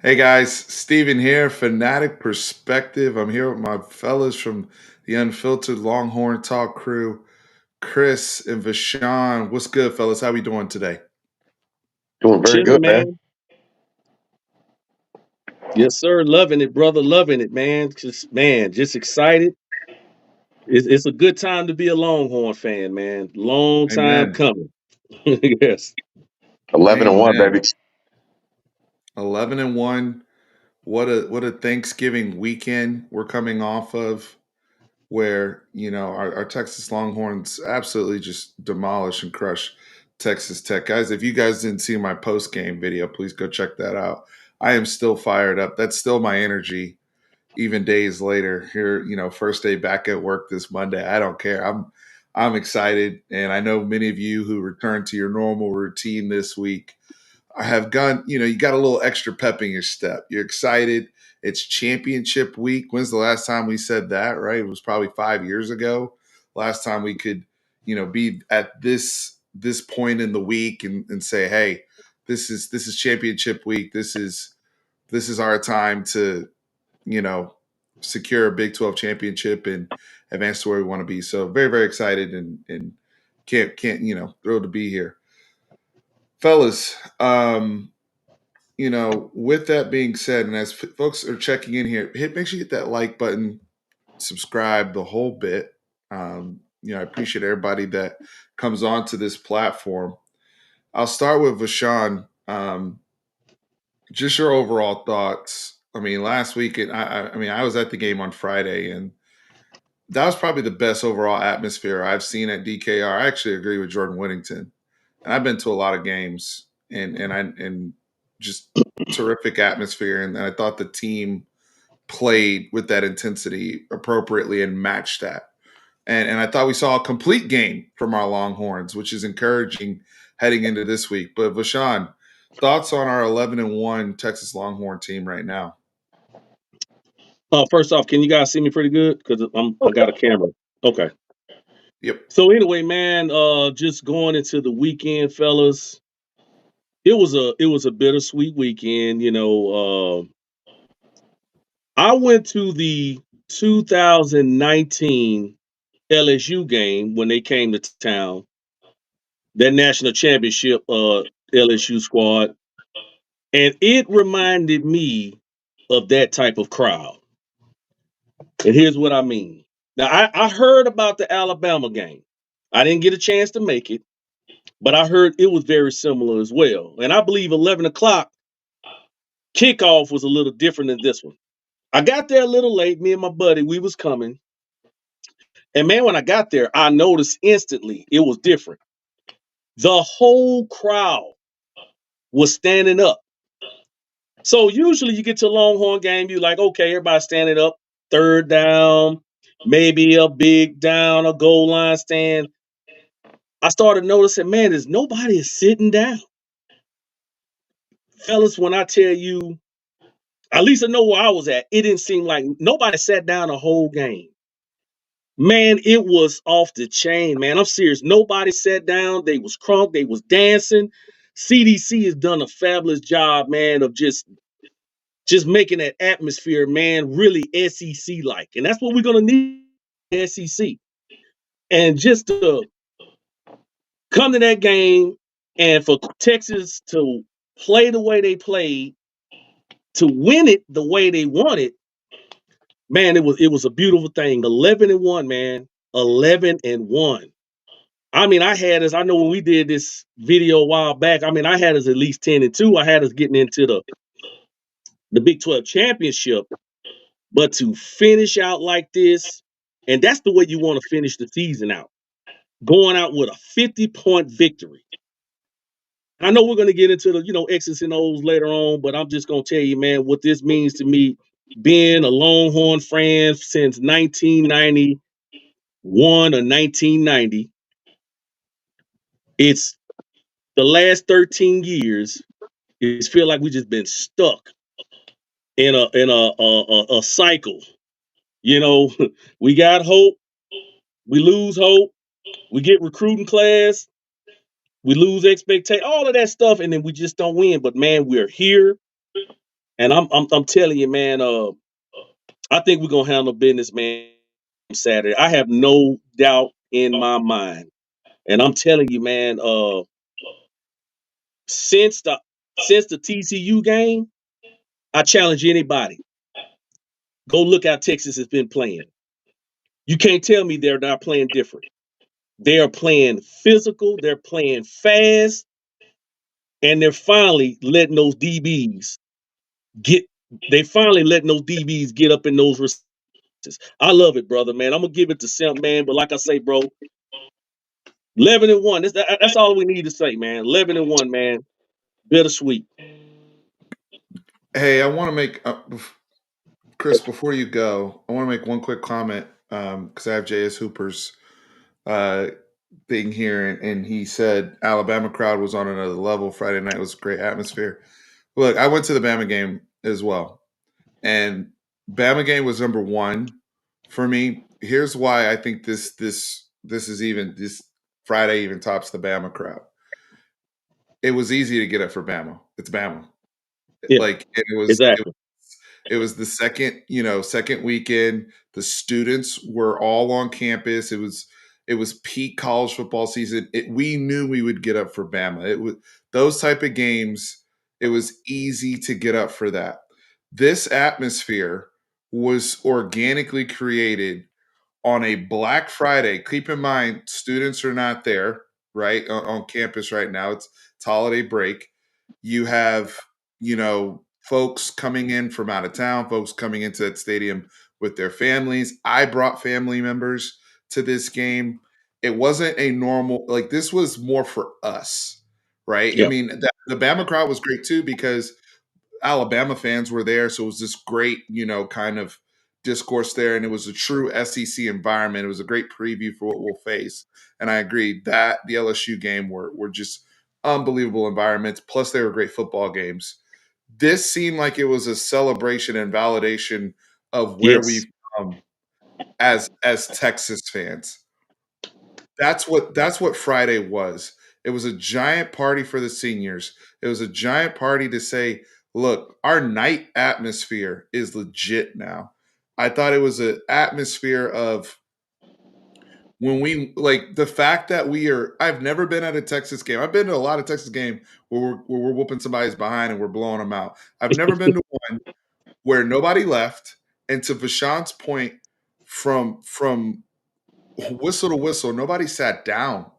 Hey guys, Steven here, Fanatic Perspective. I'm here with my fellas from the Unfiltered Longhorn Talk crew, Chris and Vashon. What's good, fellas? How we doing today? Doing very Chilling, good, man. man. Yes, sir. Loving it, brother. Loving it, man. Just excited. It's a good time to be a Longhorn fan, man. Long time Amen. coming. Yes. 11-1, Amen. baby. 11-1. What a Thanksgiving weekend we're coming off of, where our Texas Longhorns absolutely just demolish and crush Texas Tech. Guys, if you guys didn't see my post game video, please go check that out. I am still fired up. That's still my energy even days later. Here, first day back at work this Monday. I don't care. I'm excited, and I know many of you who returned to your normal routine this week I have gone, you got a little extra pep in your step. You're excited. It's championship week. When's the last time we said that, right? It was probably 5 years ago. Last time we could, be at this point in the week and say, hey, this is championship week. This is our time to, you know, secure a Big 12 championship and advance to where we want to be. So very, very excited and can't, thrilled to be here. Fellas, with that being said, and as folks are checking in here, make sure you hit that like button, subscribe, the whole bit. I appreciate everybody that comes onto this platform. I'll start with Vashan. Just your overall thoughts. I mean, last week, I was at the game on Friday, and that was probably the best overall atmosphere I've seen at DKR. I actually agree with Jordan Whittington, and I've been to a lot of games, and just terrific atmosphere. And I thought the team played with that intensity appropriately and matched that. And I thought we saw a complete game from our Longhorns, which is encouraging heading into this week. But Vashan, thoughts on our 11-1 Texas Longhorn team right now? First off, can you guys see me pretty good? Because I got a camera. Okay. Yep. So anyway, man, just going into the weekend, fellas. It was a bittersweet weekend. I went to the 2019 LSU game when they came to town, that national championship LSU squad, and it reminded me of that type of crowd. And here's what I mean. Now, I heard about the Alabama game. I didn't get a chance to make it, but I heard it was very similar as well. And I believe 11 o'clock kickoff was a little different than this one. I got there a little late. Me and my buddy, we was coming. And man, when I got there, I noticed instantly it was different. The whole crowd was standing up. So usually you get to a Longhorn game, you like, okay, everybody standing up, third down, maybe a big down, a goal line stand. I started noticing, man, there's nobody is sitting down. Fellas, when I tell you, at least I know where I was at, it didn't seem like nobody sat down the whole game. Man, it was off the chain, man. I'm serious. Nobody sat down. They was crunk. They was dancing. CDC has done a fabulous job, man, of just making that atmosphere, man, really SEC like. And that's what we're gonna need, SEC. And just to come to that game and for Texas to play the way they played, to win it the way they wanted, man, it was a beautiful thing. 11-1, man. 11-1. I mean, I know when we did this video a while back, I mean, I had us at least 10-2. I had us getting into the Big 12 championship. But to finish out like this, and that's the way you want to finish the season out, going out with a 50-point victory. I know we're going to get into the, X's and O's later on, but I'm just going to tell you, man, what this means to me, being a Longhorn fan since 1991 or 1990. It's the last 13 years. It's feel like we just been stuck in a cycle. You know, we got hope, we lose hope, we get recruiting class, we lose expectation, all of that stuff, and then we just don't win. But man, we're here. And I'm telling you, man, I think we're gonna handle business, man, Saturday. I have no doubt in my mind. And I'm telling you, man, since the since the TCU game, I challenge anybody. Go look how Texas has been playing. You can't tell me they're not playing different. They are playing physical, they're playing fast, and they're finally letting those DBs get up in those receivers. I love it, brother, man. I'm gonna give it to Simp, man. But like I say, bro, 11-1. That's all we need to say, man. 11-1, man. Bittersweet. Hey, I want to make Chris, before you go, I want to make one quick comment because I have J.S. Hooper's uh, thing here, and he said Alabama crowd was on another level. Friday night was a great atmosphere. Look, I went to the Bama game as well, and Bama game was number one for me. Here's why I think this Friday even tops the Bama crowd. It was easy to get up for Bama. It's Bama. Yeah, Like exactly. it was the second weekend. The students were all on campus. It was peak college football season. We knew we would get up for Bama. It was those type of games. It was easy to get up for that. This atmosphere was organically created on a Black Friday. Keep in mind, students are not there, right, on campus right now. It's holiday break. You have, folks coming in from out of town, folks coming into that stadium with their families. I brought family members to this game. It wasn't a normal, like, this was more for us, right? I Yeah. mean, the Bama crowd was great too because Alabama fans were there, so it was this great, kind of discourse there, and it was a true SEC environment. It was a great preview for what we'll face, and I agree that the LSU game were just unbelievable environments. Plus, they were great football games. This seemed like it was a celebration and validation of where Yes. we've come as Texas fans. That's what Friday was. It was a giant party for the seniors. It was a giant party to say, look, our night atmosphere is legit now. I thought it was an atmosphere of when we like the fact that I've never been at a Texas game. I've been to a lot of Texas game where we're whooping somebody's behind and we're blowing them out. I've never been to one where nobody left. And to Vashon's point, from whistle to whistle, nobody sat down.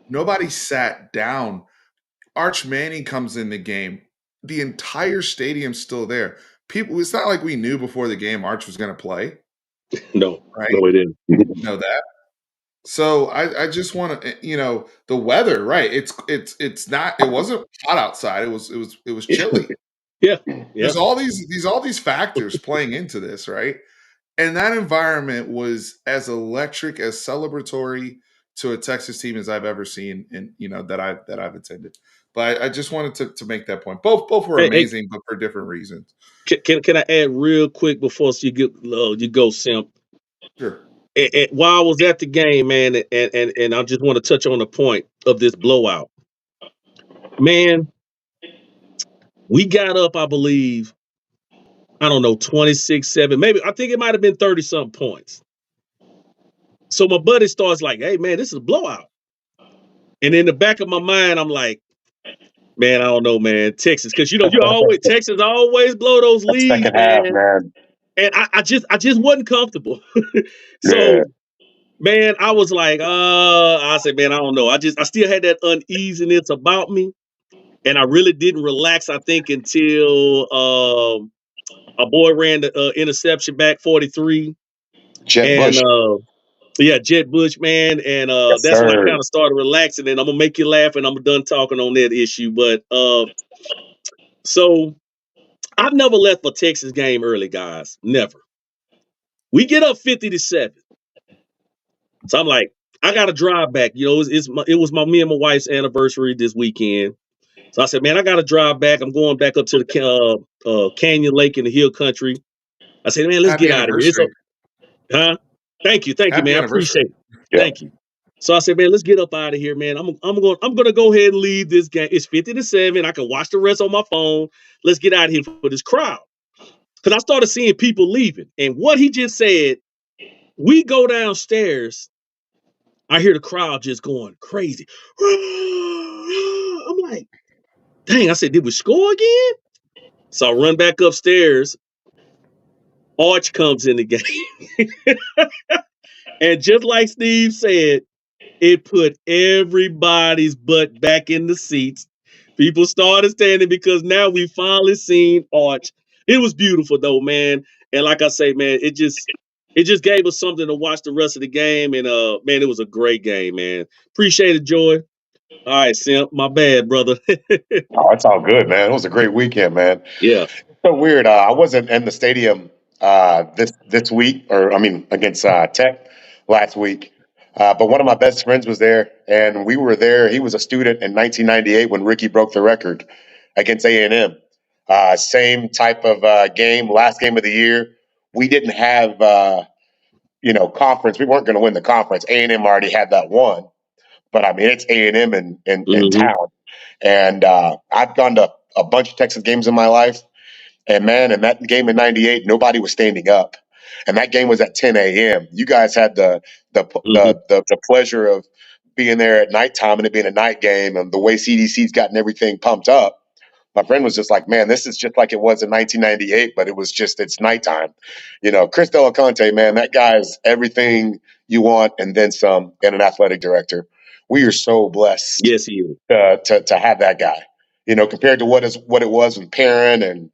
Nobody sat down. Arch Manning comes in the game. The entire stadium's still there. People, it's not like we knew before the game Arch was going to play, No, right? no, it didn't. Know that. So I just want to, the weather, right? It's not. It wasn't hot outside. It was chilly. Yeah. Yeah. There's all these factors playing into this, right? And that environment was as electric, as celebratory to a Texas team as I've ever seen, and that I've attended. But I just wanted to make that point. Both were Hey, amazing, but for different reasons. can I add real quick before you go, Simp? Sure. And while I was at the game, man, and I just want to touch on the point of this blowout. Man, we got up, I believe, I don't know, 26-7, maybe I think it might have been 30 something points. So my buddy starts like, hey man, this is a blowout. And in the back of my mind, I'm like, man, I don't know, man, Texas, because you always Texas always blow those leads, Second half, man. man. And I just wasn't comfortable. Yeah. So man, I was like, I said, man, I don't know. I still had that uneasiness about me. And I really didn't relax, I think, until a boy ran the interception back 43. Jeb And Bush. yeah, Jet Bush, man. And Yes, that's when I sir. kind of started relaxing. And I'm gonna make you laugh and I'm done talking on that issue. But so I've never left a Texas game early, guys. Never. We get up 50-7. So I'm like, I got to drive back. It was me and my wife's anniversary this weekend. So I said, man, I got to drive back. I'm going back up to the Canyon Lake in the Hill Country. I said, man, let's Happy get out of here. anniversary. Huh? Thank you, man. Happy I anniversary. appreciate it. Yeah. Thank you. So I said, man, let's get up out of here, man. I'm gonna go ahead and leave this game. It's 50-7. I can watch the rest on my phone. Let's get out of here for this crowd. Because I started seeing people leaving. And what he just said, we go downstairs. I hear the crowd just going crazy. I'm like, dang, I said, did we score again? So I run back upstairs. Arch comes in the game. And just like Steve said, it put everybody's butt back in the seats. People started standing because now we finally seen Arch. It was beautiful though, man. And like I say, man, it just gave us something to watch the rest of the game. And man, it was a great game, man. Appreciate it, Joy. All right, Simp. My bad, brother. Oh, it's all good, man. It was a great weekend, man. Yeah. So weird. I wasn't in the stadium this week, or I mean, against Tech last week. But one of my best friends was there, and we were there. He was a student in 1998 when Ricky broke the record against A&M. Same type of game, last game of the year. We didn't have, conference. We weren't going to win the conference. A&M already had that one. But I mean, it's A&M in Mm-hmm. town, and I've gone to a bunch of Texas games in my life. And man, in that game in '98, nobody was standing up, and that game was at 10 a.m. You guys had the Mm-hmm. the pleasure of being there at nighttime and it being a night game, and the way CDC's gotten everything pumped up. My friend was just like, "Man, this is just like it was in 1998, but it's nighttime." Chris Delaconte, man, that guy is everything you want and then some, and an athletic director. We are so blessed Yes, he is. to have that guy. Compared to what it was with Perrin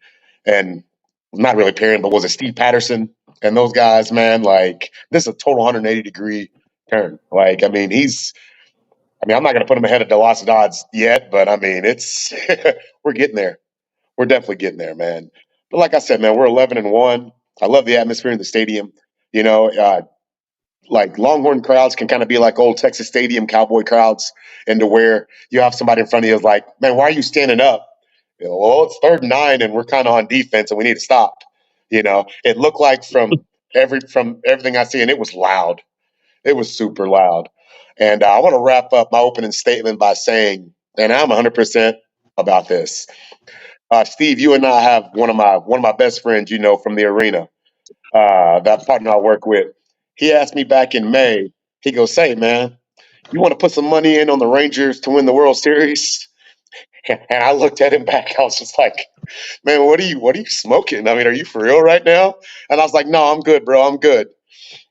and not really Perrin, but was it Steve Patterson and those guys, man? Like this is a total 180-degree turn. Like, I'm not gonna put him ahead of DeLoss Dodds yet, but I mean it's we're getting there. We're definitely getting there, man. But like I said, man, we're 11-1. I love the atmosphere in the stadium. You know, uh, like Longhorn crowds can kind of be like old Texas Stadium Cowboy crowds, into where you have somebody in front of you is like, man, why are you standing up? Well, it's 3rd and 9, and we're kind of on defense, and we need to stop. It looked like from everything I see, and it was loud. It was super loud. And I want to wrap up my opening statement by saying, and I'm 100% about this. Steve, you and I have one of my best friends, from the arena, that partner I work with. He asked me back in May. He goes, "Say, man, you want to put some money in on the Rangers to win the World Series?" And I looked at him back. I was just like, "Man, what are you smoking? I mean, are you for real right now?" And I was like, "No, I'm good, bro. I'm good."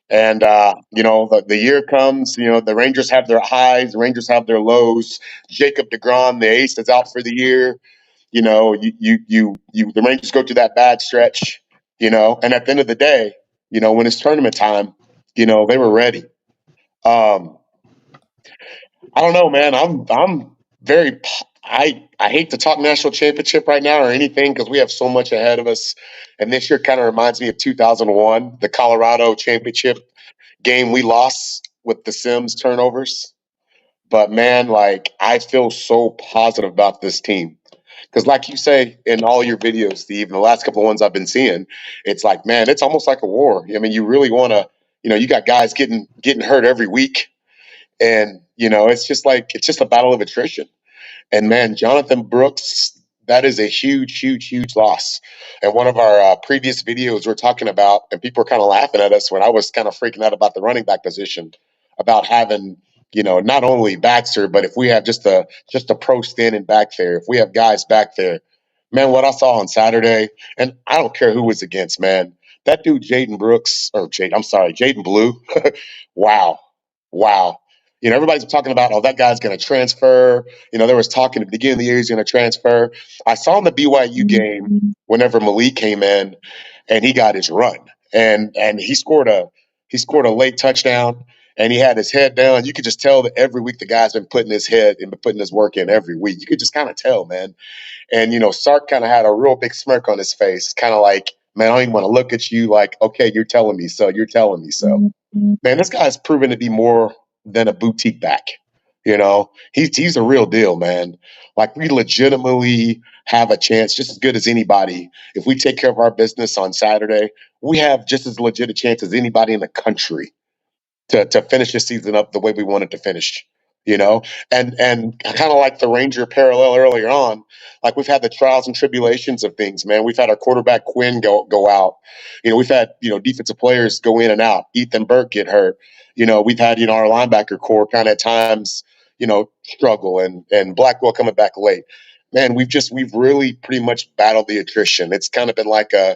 And the year comes. The Rangers have their highs, the Rangers have their lows. Jacob DeGrom, the ace, is out for the year. The Rangers go through that bad stretch. And at the end of the day, when it's tournament time, they were ready. Um, I don't know, man. I'm very. I hate to talk national championship right now or anything because we have so much ahead of us. And this year kind of reminds me of 2001, the Colorado championship game we lost with the Sims turnovers. But man, like I feel so positive about this team. Because, like you say in all your videos, Steve, and the last couple of ones I've been seeing, it's like, man, it's almost like a war. I mean, you really want to, you got guys getting hurt every week, and it's just a battle of attrition. And man, Jonathan Brooks, that is a huge, huge, huge loss. And one of our previous videos we're talking about, and people were kind of laughing at us when I was kind of freaking out about the running back position, about having, not only Baxter, but if we have just a pro standing back there, if we have guys back there, man, what I saw on Saturday, and I don't care who was against, man, that dude Jaden Brooks, or Jade, I'm sorry, Jaden Blue, wow, wow. Everybody's talking about, oh, that guy's going to transfer. There was talking at the beginning of the year he's going to transfer. I saw in the BYU game whenever Malik came in, and he got his run, and he scored a late touchdown, and he had his head down. You could just tell that every week the guy's been putting his head and been putting his work in every week. You could just kind of tell, man. And Sark kind of had a real big smirk on his face, kind of like, man, I don't even want to look at you. Like, okay, you're telling me so. You're telling me so. Man, this guy's proven to be more than a boutique back. He's a real deal, man. Like we legitimately have a chance, just as good as anybody. If we take care of our business on Saturday, we have just as legit a chance as anybody in the country to finish the season up the way we wanted to finish. And kind of like the Ranger parallel earlier on, like we've had the trials and tribulations of things, man. We've had our quarterback Quinn go out. We've had defensive players go in and out. Ethan Burke get hurt. We've had our linebacker core kind of at times struggle, and Blackwell coming back late. Man, we've really pretty much battled the attrition. It's kind of been like a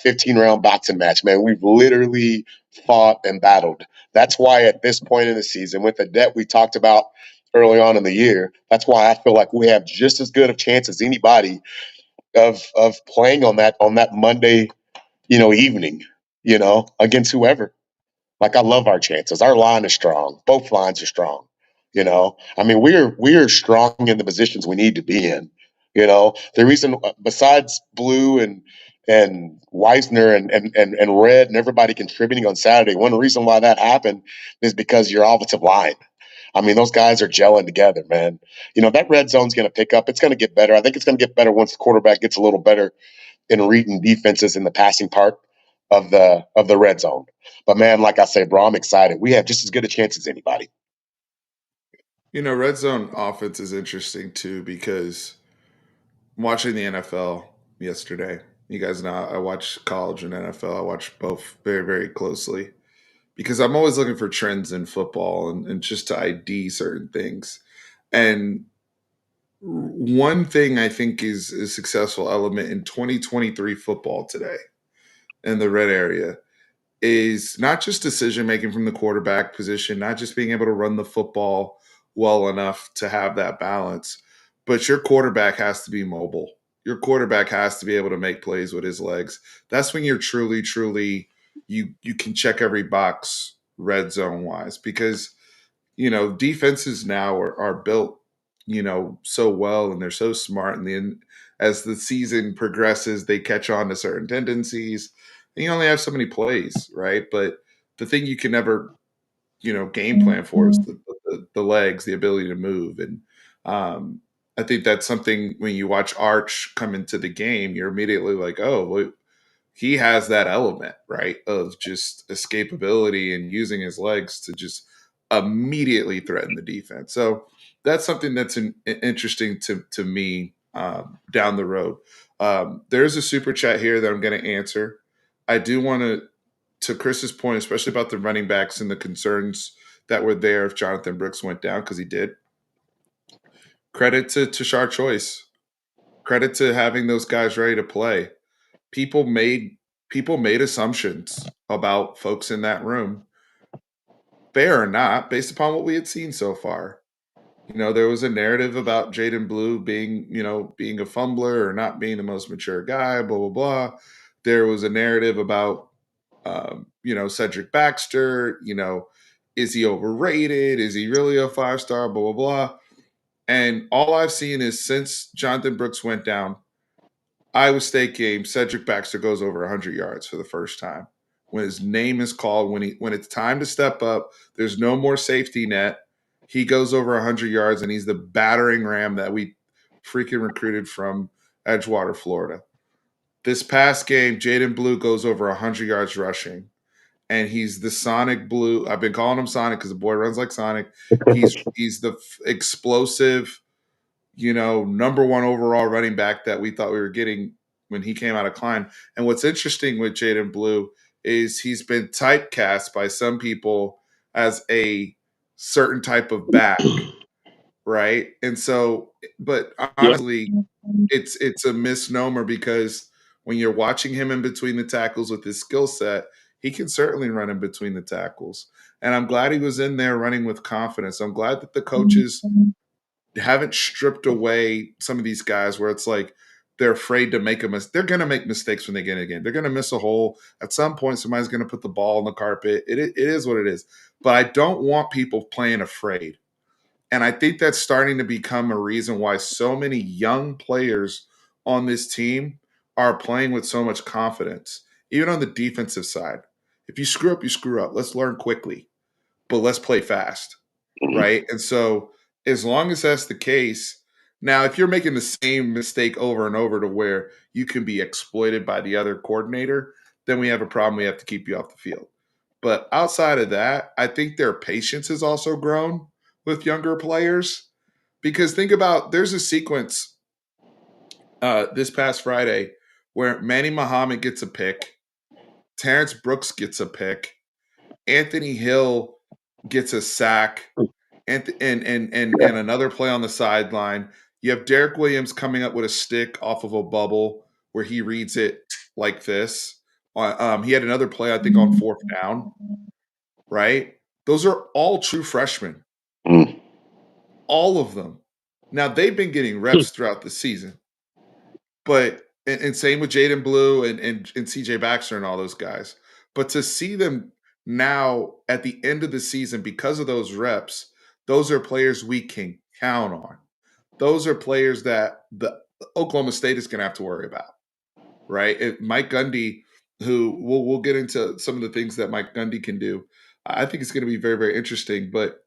15-round boxing match, man. We've literally fought and battled. That's why at this point in the season, with the debt we talked about early on in the year, that's why I feel like we have just as good of chance as anybody of playing on that Monday, evening, against whoever. Like, I love our chances. Our line is strong. Both lines are strong. I mean, we're strong in the positions we need to be in. The reason besides Blue and Weisner and Red and everybody contributing on Saturday, one reason why that happened is because your offensive line. I mean, those guys are gelling together, man. That red zone's going to pick up. It's going to get better. I think it's going to get better once the quarterback gets a little better in reading defenses in the passing part of the red zone. But man, like I say, bro, I'm excited. We have just as good a chance as anybody. Red zone offense is interesting too because watching the NFL yesterday, you guys know I watch college and NFL. I watch both very, very closely because I'm always looking for trends in football and just to ID certain things. And one thing I think is a successful element in 2023 football today in the red area is not just decision making from the quarterback position, not just being able to run the football well enough to have that balance, but your quarterback has to be mobile. Your quarterback has to be able to make plays with his legs. That's when you're truly, truly you can check every box red zone wise because defenses now are built so well and they're so smart, and then as the season progresses they catch on to certain tendencies, and you only have so many plays, right? But the thing you can never game plan for is the legs, the ability to move. And I think that's something when you watch Arch come into the game, you're immediately like, oh well, he has that element, right, of just escapability and using his legs to just immediately threaten the defense. So that's something that's interesting to me down the road. There's a super chat here that I'm going to answer. I do want to Chris's point, especially about the running backs and the concerns that were there if Jonathan Brooks went down, because he did. Credit to Tashard Choice. Credit to having those guys ready to play. People made assumptions about folks in that room, fair or not, based upon what we had seen so far. There was a narrative about Jaden Blue being a fumbler or not being the most mature guy, blah blah blah. There was a narrative about Cedric Baxter. Is he overrated? Is he really a 5-star? Blah blah blah. And all I've seen is since Jonathan Brooks went down, Iowa State game, Cedric Baxter goes over 100 yards for the first time. When his name is called, when it's time to step up, there's no more safety net. He goes over 100 yards, and he's the battering ram that we freaking recruited from Edgewater, Florida. This past game, Jaden Blue goes over 100 yards rushing, and he's the Sonic Blue. I've been calling him Sonic because the boy runs like Sonic. He's the explosive number one overall running back that we thought we were getting when he came out of Klein. And what's interesting with Jaden Blue is he's been typecast by some people as a certain type of back, right? And so, but Yep. honestly, it's a misnomer because when you're watching him in between the tackles with his skill set, he can certainly run in between the tackles. And I'm glad he was in there running with confidence. I'm glad that the coaches haven't stripped away some of these guys where it's like they're afraid to make a mistake. They're going to make mistakes when they get in a game. They're going to miss a hole. At some point, somebody's going to put the ball on the carpet. It is what it is. But I don't want people playing afraid. And I think that's starting to become a reason why so many young players on this team are playing with so much confidence, even on the defensive side. If you screw up, you screw up. Let's learn quickly, but let's play fast, right? And so as long as that's the case, now if you're making the same mistake over and over to where you can be exploited by the other coordinator, then we have a problem. We have to keep you off the field. But outside of that, I think their patience has also grown with younger players. Because think about there's a sequence this past Friday where Manny Muhammad gets a pick, Terrence Brooks gets a pick, Anthony Hill gets a sack, and another play on the sideline. You have Derek Williams coming up with a stick off of a bubble where he reads it like this. He had another play, I think, on fourth down, right? Those are all true freshmen, Mm. all of them. Now, they've been getting reps throughout the season, but and same with Jaden Blue and CJ Baxter and all those guys. But to see them now at the end of the season because of those reps, those are players we can count on. Those are players that the Oklahoma State is going to have to worry about, right? Mike Gundy, who we'll get into some of the things that Mike Gundy can do. I think it's going to be very, very interesting. But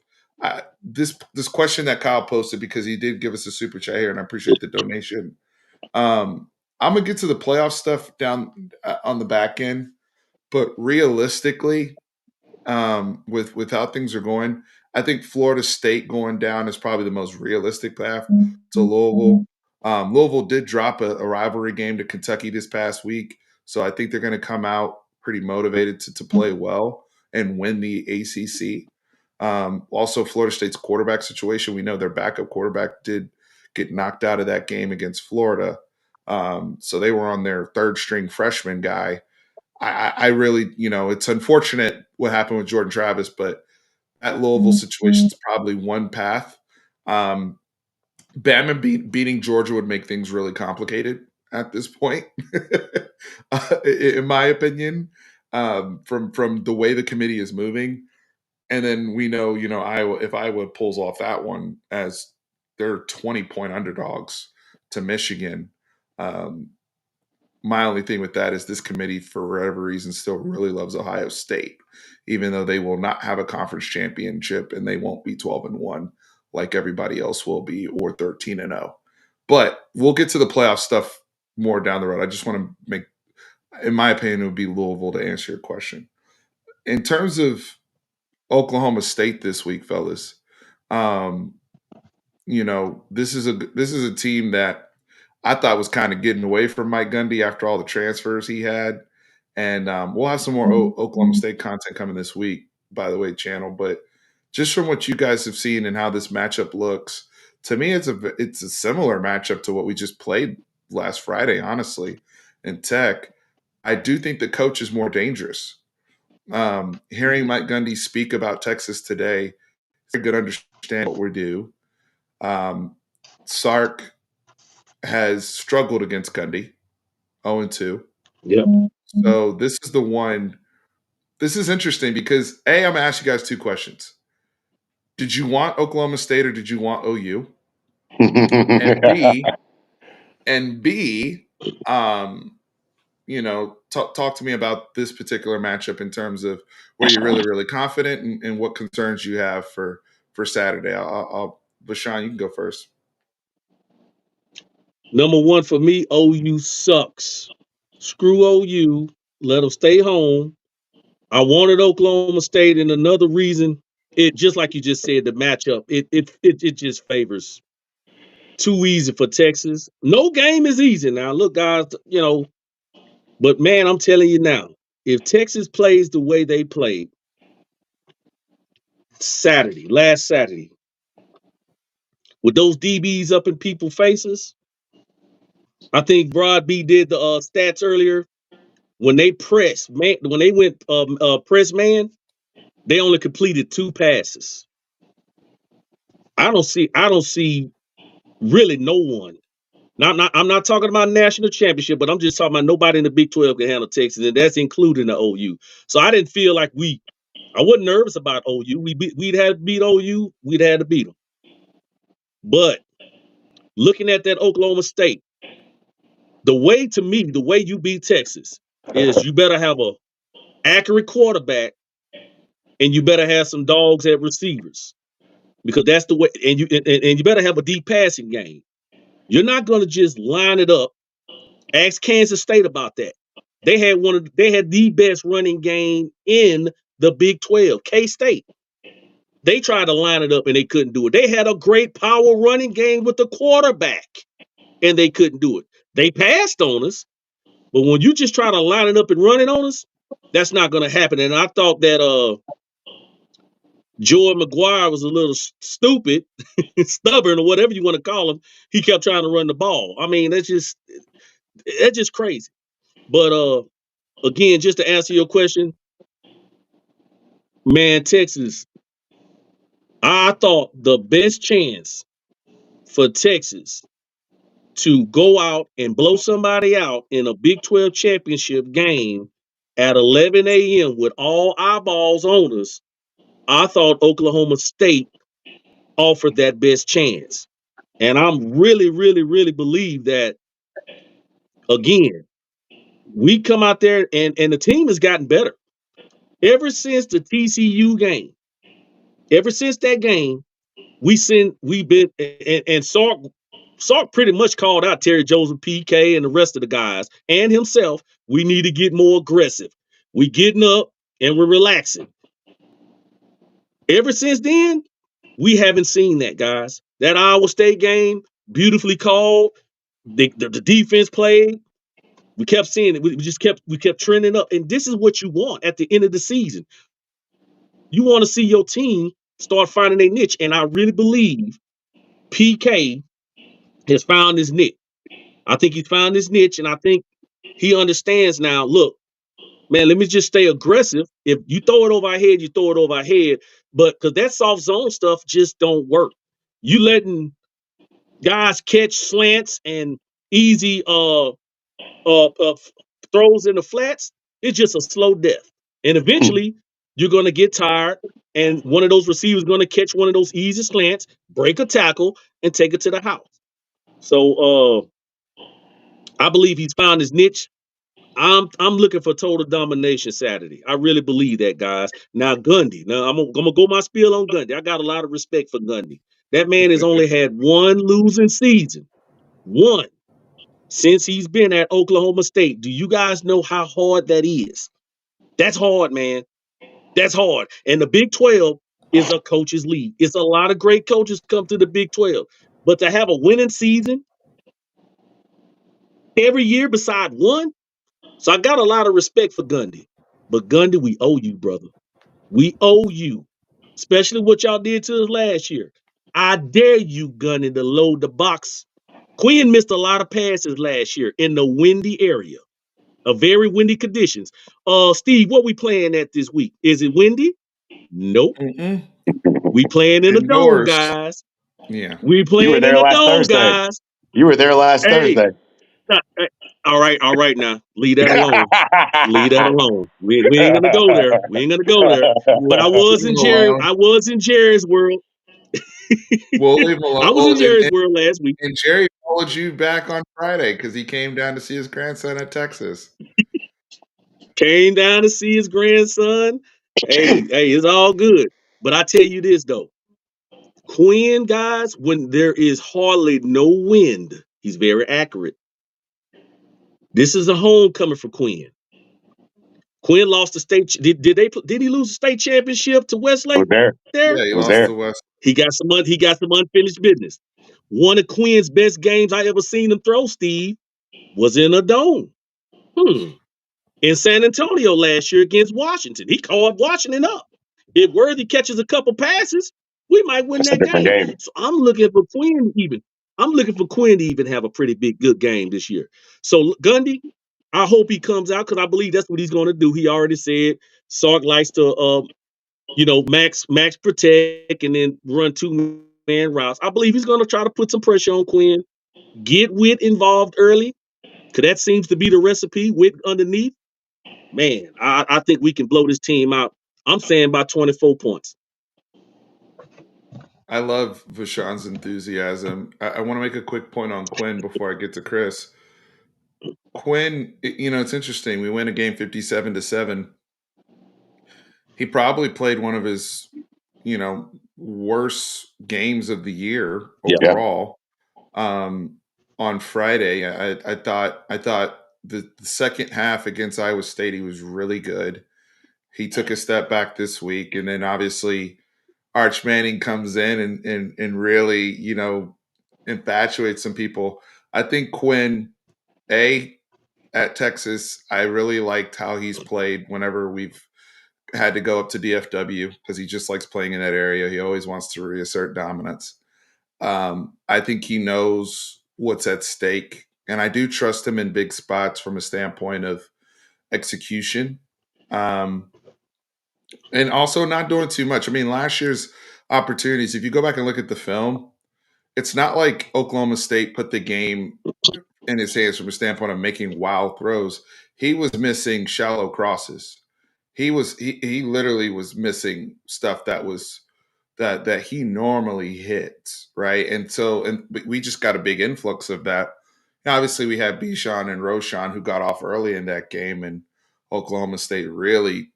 this question that Kyle posted, because he did give us a super chat here, and I appreciate the donation. I'm gonna get to the playoff stuff down on the back end, but realistically, with how things are going, I think Florida State going down is probably the most realistic path to Louisville. Louisville did drop a rivalry game to Kentucky this past week, so I think they're going to come out pretty motivated to play well and win the ACC. Also, Florida State's quarterback situation. We know their backup quarterback did get knocked out of that game against Florida. So they were on their third string freshman guy. I really, it's unfortunate what happened with Jordan Travis, but that Louisville situation is probably one path. Bama beating Georgia would make things really complicated at this point, in my opinion, from the way the committee is moving. And then we know, Iowa, if Iowa pulls off that one as they're 20-point underdogs to Michigan, my only thing with that is this committee, for whatever reason, still really loves Ohio State, even though they will not have a conference championship and they won't be 12-1 like everybody else will be, or 13-0. But we'll get to the playoff stuff more down the road. I just want to make, in my opinion, it would be Louisville to answer your question. In terms of Oklahoma State this week, fellas, um, this is a team that I thought was kind of getting away from Mike Gundy after all the transfers he had. And we'll have some more Oklahoma State content coming this week, by the way, channel. But just from what you guys have seen and how this matchup looks, to me, it's a similar matchup to what we just played last Friday, honestly, in Tech. I do think the coach is more dangerous. Hearing Mike Gundy speak about Texas today, it's a good understanding what we do. Sark has struggled against Gundy, 0-2. Yep. So this is the one. This is interesting because A, I'm gonna ask you guys two questions. Did you want Oklahoma State or did you want OU? And B, and B, talk to me about this particular matchup in terms of where you're really, really confident and what concerns you have for Saturday. Bashan, you can go first. Number one for me, OU sucks. Screw OU. Let them stay home. I wanted Oklahoma State, and another reason, it just like you just said, the matchup, it just favors too easy for Texas. No game is easy now. Look, guys, but man, I'm telling you now, if Texas plays the way they played last Saturday, with those DBs up in people's faces, I think Broad B did the stats earlier. When they pressed, man, when they went press man, they only completed 2 passes. I don't see really no one. I'm not talking about national championship, but I'm just talking about nobody in the Big 12 can handle Texas, and that's including the OU. So I didn't feel like I wasn't nervous about OU. We'd had to beat OU. We'd had to beat them. But looking at that Oklahoma State, the way you beat Texas is you better have a accurate quarterback and you better have some dogs at receivers because that's the way. And you better have a deep passing game. You're not going to just line it up. Ask Kansas State about that. They had the best running game in the Big 12, K-State. They tried to line it up and they couldn't do it. They had a great power running game with the quarterback and they couldn't do it. They passed on us, but when you just try to line it up and run it on us, that's not going to happen. And I thought that Jordan McGuire was a little stupid, stubborn, or whatever you want to call him. He kept trying to run the ball. I mean, that's just crazy. But again, just to answer your question, man, Texas, I thought the best chance for Texas to go out and blow somebody out in a Big 12 championship game at 11 a.m. with all eyeballs on us, I thought Oklahoma State offered that best chance. And I'm really believe that, again, we come out there and the team has gotten better. Ever since the TCU game, ever since that game, we've been and Sark pretty much called out Terry Joseph, PK, and the rest of the guys and himself. We need to get more aggressive. We getting up and we're relaxing. Ever since then, we haven't seen that, guys. That Iowa State game, beautifully called. The defense played. We kept seeing it. We kept trending up. And this is what you want at the end of the season. You want to see your team start finding their niche. And I really believe PK has found his niche. I think he's found his niche, and I think he understands now. Look, man, let me just stay aggressive. If you throw it over our head, you throw it over our head. But because that soft zone stuff just don't work. You letting guys catch slants and easy throws in the flats, it's just a slow death. And eventually, you're going to get tired, and one of those receivers is going to catch one of those easy slants, break a tackle, and take it to the house. So I believe he's found his niche. I'm looking for total domination Saturday. I really believe that, guys. Now Gundy. Now I'm gonna go my spiel on Gundy. I got a lot of respect for Gundy. That man has only had one losing season. One. Since he's been at Oklahoma State. Do you guys know how hard that is? That's hard, man. That's hard. And the Big 12 is a coach's league. It's a lot of great coaches come to the Big 12. But to have a winning season every year beside one, so I got a lot of respect for Gundy. But Gundy, we owe you, brother. We owe you, especially what y'all did to us last year. I dare you, Gundy, to load the box. Quinn missed a lot of passes last year in the windy area, a very windy conditions. Steve, what we playing at this week? Is it windy? Nope. Mm-mm. We playing in a dome, Indoors. guys. Yeah. We You were playing in there a last dome, Thursday. guys. You were there last Hey, Thursday. all right now. Leave that alone. Leave that alone. We ain't gonna go there. We ain't gonna go there. But Leave him alone. I was in Jerry's world. We'll leave him alone. I was in Well, Jerry's world last week. and Jerry followed you back on Friday because he came down to see his grandson at Texas. Came down to see his grandson. Hey, it's all good. But I tell you this though. Quinn, guys, when there is hardly no wind, he's very accurate. This is a homecoming for Quinn. Quinn lost the state. Did he lose the state championship to Was Westlake there. there? Yeah, he Was lost there. to West. He got some unfinished business. One of Quinn's best games I ever seen him throw, Steve, was in a dome. In San Antonio last year against Washington. He called Washington up. If Worthy catches a couple passes, we might win That's a that different game. game. So I'm looking for Quinn even. I'm looking for Quinn to even have a pretty good game this year. So Gundy, I hope he comes out because I believe that's what he's going to do. He already said Sark likes to, max protect and then run 2-man routes. I believe he's going to try to put some pressure on Quinn, get Witt involved early because that seems to be the recipe. Witt underneath. Man, I think we can blow this team out. I'm saying by 24 points. I love Vashon's enthusiasm. I want to make a quick point on Quinn before I get to Chris. Quinn, it's interesting. We win a game 57-7. He probably played one of his, worst games of the year Yeah. overall. On Friday, I thought the second half against Iowa State he was really good, He took a step back this week, and then obviously Arch Manning comes in and really, infatuates some people. I think Quinn, A, at Texas, I really liked how he's played whenever we've had to go up to DFW because he just likes playing in that area. He always wants to reassert dominance. I think he knows what's at stake, and I do trust him in big spots from a standpoint of execution, um, and also not doing too much. I mean, last year's opportunities, if you go back and look at the film, it's not like Oklahoma State put the game in his hands from a standpoint of making wild throws. He was missing shallow crosses. He literally was missing stuff that he normally hits, right? And we just got a big influx of that. Now, obviously, we had Bijan and Roshan who got off early in that game, and Oklahoma State really,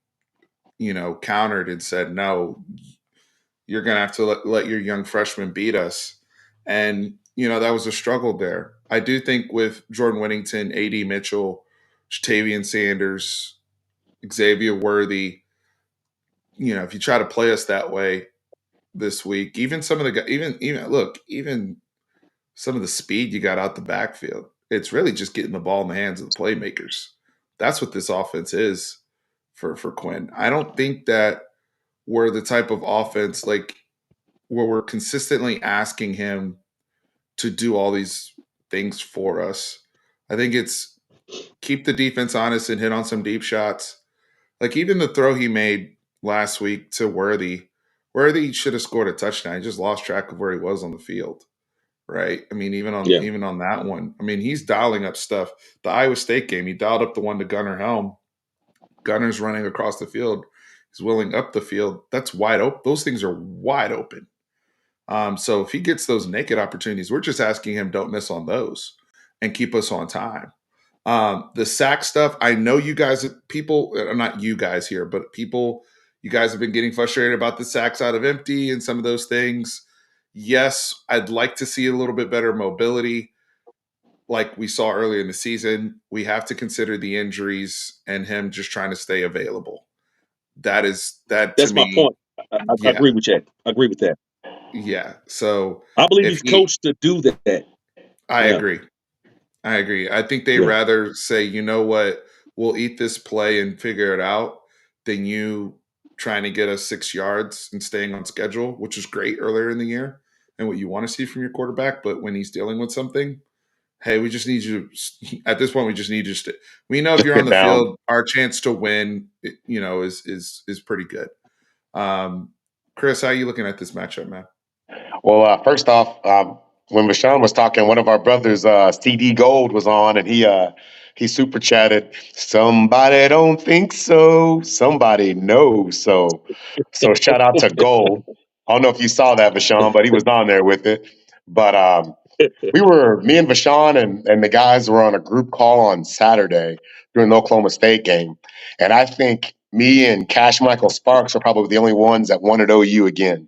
countered and said, "No, you're going to have to let your young freshman beat us." And that was a struggle there. I do think with Jordan Whittington, A.D. Mitchell, Jatavian Sanders, Xavier Worthy, if you try to play us that way this week, even some of the guys, even some of the speed you got out the backfield, it's really just getting the ball in the hands of the playmakers. That's what this offense is for Quinn. I don't think that we're the type of offense like where we're consistently asking him to do all these things for us. I think it's keep the defense honest and hit on some deep shots. Like even the throw he made last week to Worthy, Worthy should have scored a touchdown. He just lost track of where he was on the field. Right. I mean, even on Yeah. even on that one. I mean, he's dialing up stuff. The Iowa State game, he dialed up the one to Gunnar Helm. Gunner's running across the field. He's willing up the field. That's wide open. Those things are wide open. So if he gets those naked opportunities, we're just asking him don't miss on those and keep us on time. The sack stuff, I know you guys, people, not you guys here, but people, you guys have been getting frustrated about the sacks out of empty and some of those things. Yes, I'd like to see a little bit better mobility like we saw earlier in the season. We have to consider the injuries and him just trying to stay available. That to That's my me, point. I yeah, agree with that. I agree with that. yeah. So I believe if he's he, coached to do that. I Yeah. agree. I agree. I think they Yeah. rather say, you know what, we'll eat this play and figure it out than you trying to get us 6 yards and staying on schedule, which is great earlier in the year and what you want to see from your quarterback. But when he's dealing with something, hey, we just need you. At this point, we just need you to. We know if Just you're on sit the down. field, our chance to win, is pretty good. Um, Chris, how are you looking at this matchup, man? Well, first off, when Rashawn was talking, one of our brothers, CD Gold, was on, and he super chatted. Somebody don't think so. Somebody knows so. So shout out to Gold. I don't know if you saw that, Vashawn, but he was on there with it. But me and Vashawn and the guys were on a group call on Saturday during the Oklahoma State game, and I think me and Cash Michael Sparks are probably the only ones that wanted OU again.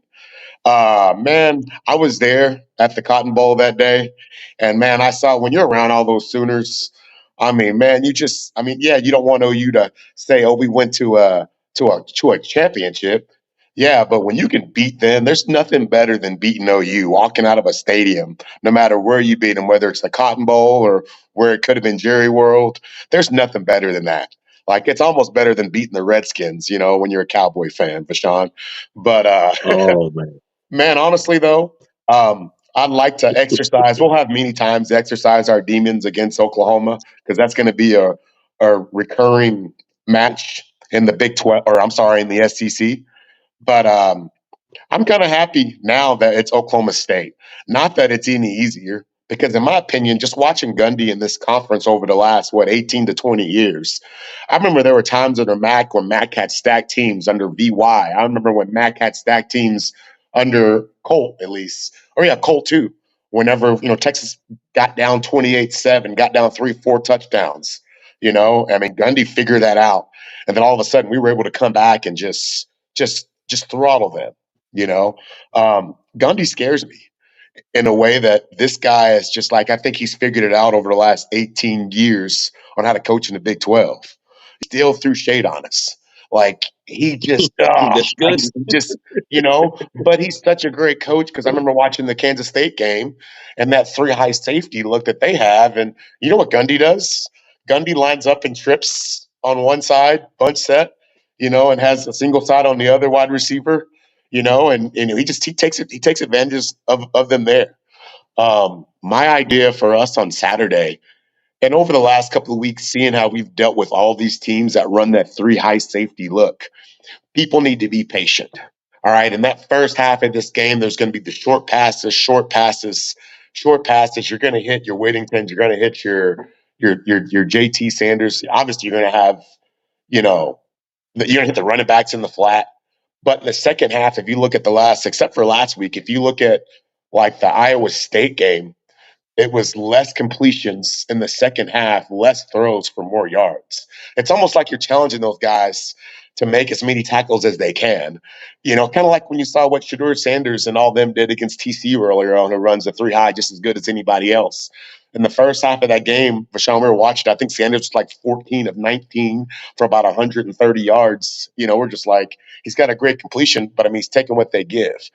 Man, I was there at the Cotton Bowl that day, and man, I saw when you're around all those Sooners. I mean, man, yeah, you don't want OU to say, "Oh, we went to a championship." Yeah, but when you can beat them, there's nothing better than beating OU, walking out of a stadium, no matter where you beat them, whether it's the Cotton Bowl or where it could have been Jerry World. There's nothing better than that. Like it's almost better than beating the Redskins, when you're a Cowboy fan, Vashawn. But Oh man. man, honestly though, I'd like to exercise. We'll have many times to exercise our demons against Oklahoma because that's going to be a recurring match in the Big 12, or I'm sorry, in the SEC. But I'm kind of happy now that it's Oklahoma State. Not that it's any easier, because in my opinion, just watching Gundy in this conference over the last 18 to 20 years, I remember there were times under Mac when Mac had stacked teams under VY. I remember when Mac had stacked teams under Colt, at least, or yeah, Colt too. Whenever Texas got down 28-7, got down 3-4 touchdowns. I mean, Gundy figured that out, and then all of a sudden we were able to come back and just throttle them. Gundy scares me in a way that this guy is just like, I think he's figured it out over the last 18 years on how to coach in the Big 12. He still threw shade on us. Like he just, That's I good. just, but he's such a great coach because I remember watching the Kansas State game and that three high safety look that they have. And you know what Gundy does? Gundy lines up and trips on one side, bunch set, and has a single side on the other wide receiver, and he takes advantage of them there. My idea for us on Saturday, and over the last couple of weeks, seeing how we've dealt with all these teams that run that three high safety look, people need to be patient. All right. In that first half of this game, there's going to be the short passes. You're going to hit your Whittingtons. You're going to hit your JT Sanders. Obviously, you're going to have, you're going to hit the running backs in the flat. But in the second half, if you look at except for last week, if you look at like the Iowa State game, it was less completions in the second half, less throws for more yards. It's almost like you're challenging those guys to make as many tackles as they can. Kind of like when you saw what Shedeur Sanders and all them did against TCU earlier on, who runs the three high just as good as anybody else. In the first half of that game, Rashawn, we were watching, I think Sanders was like 14 of 19 for about 130 yards. We're just like, he's got a great completion, but I mean, he's taking what they give.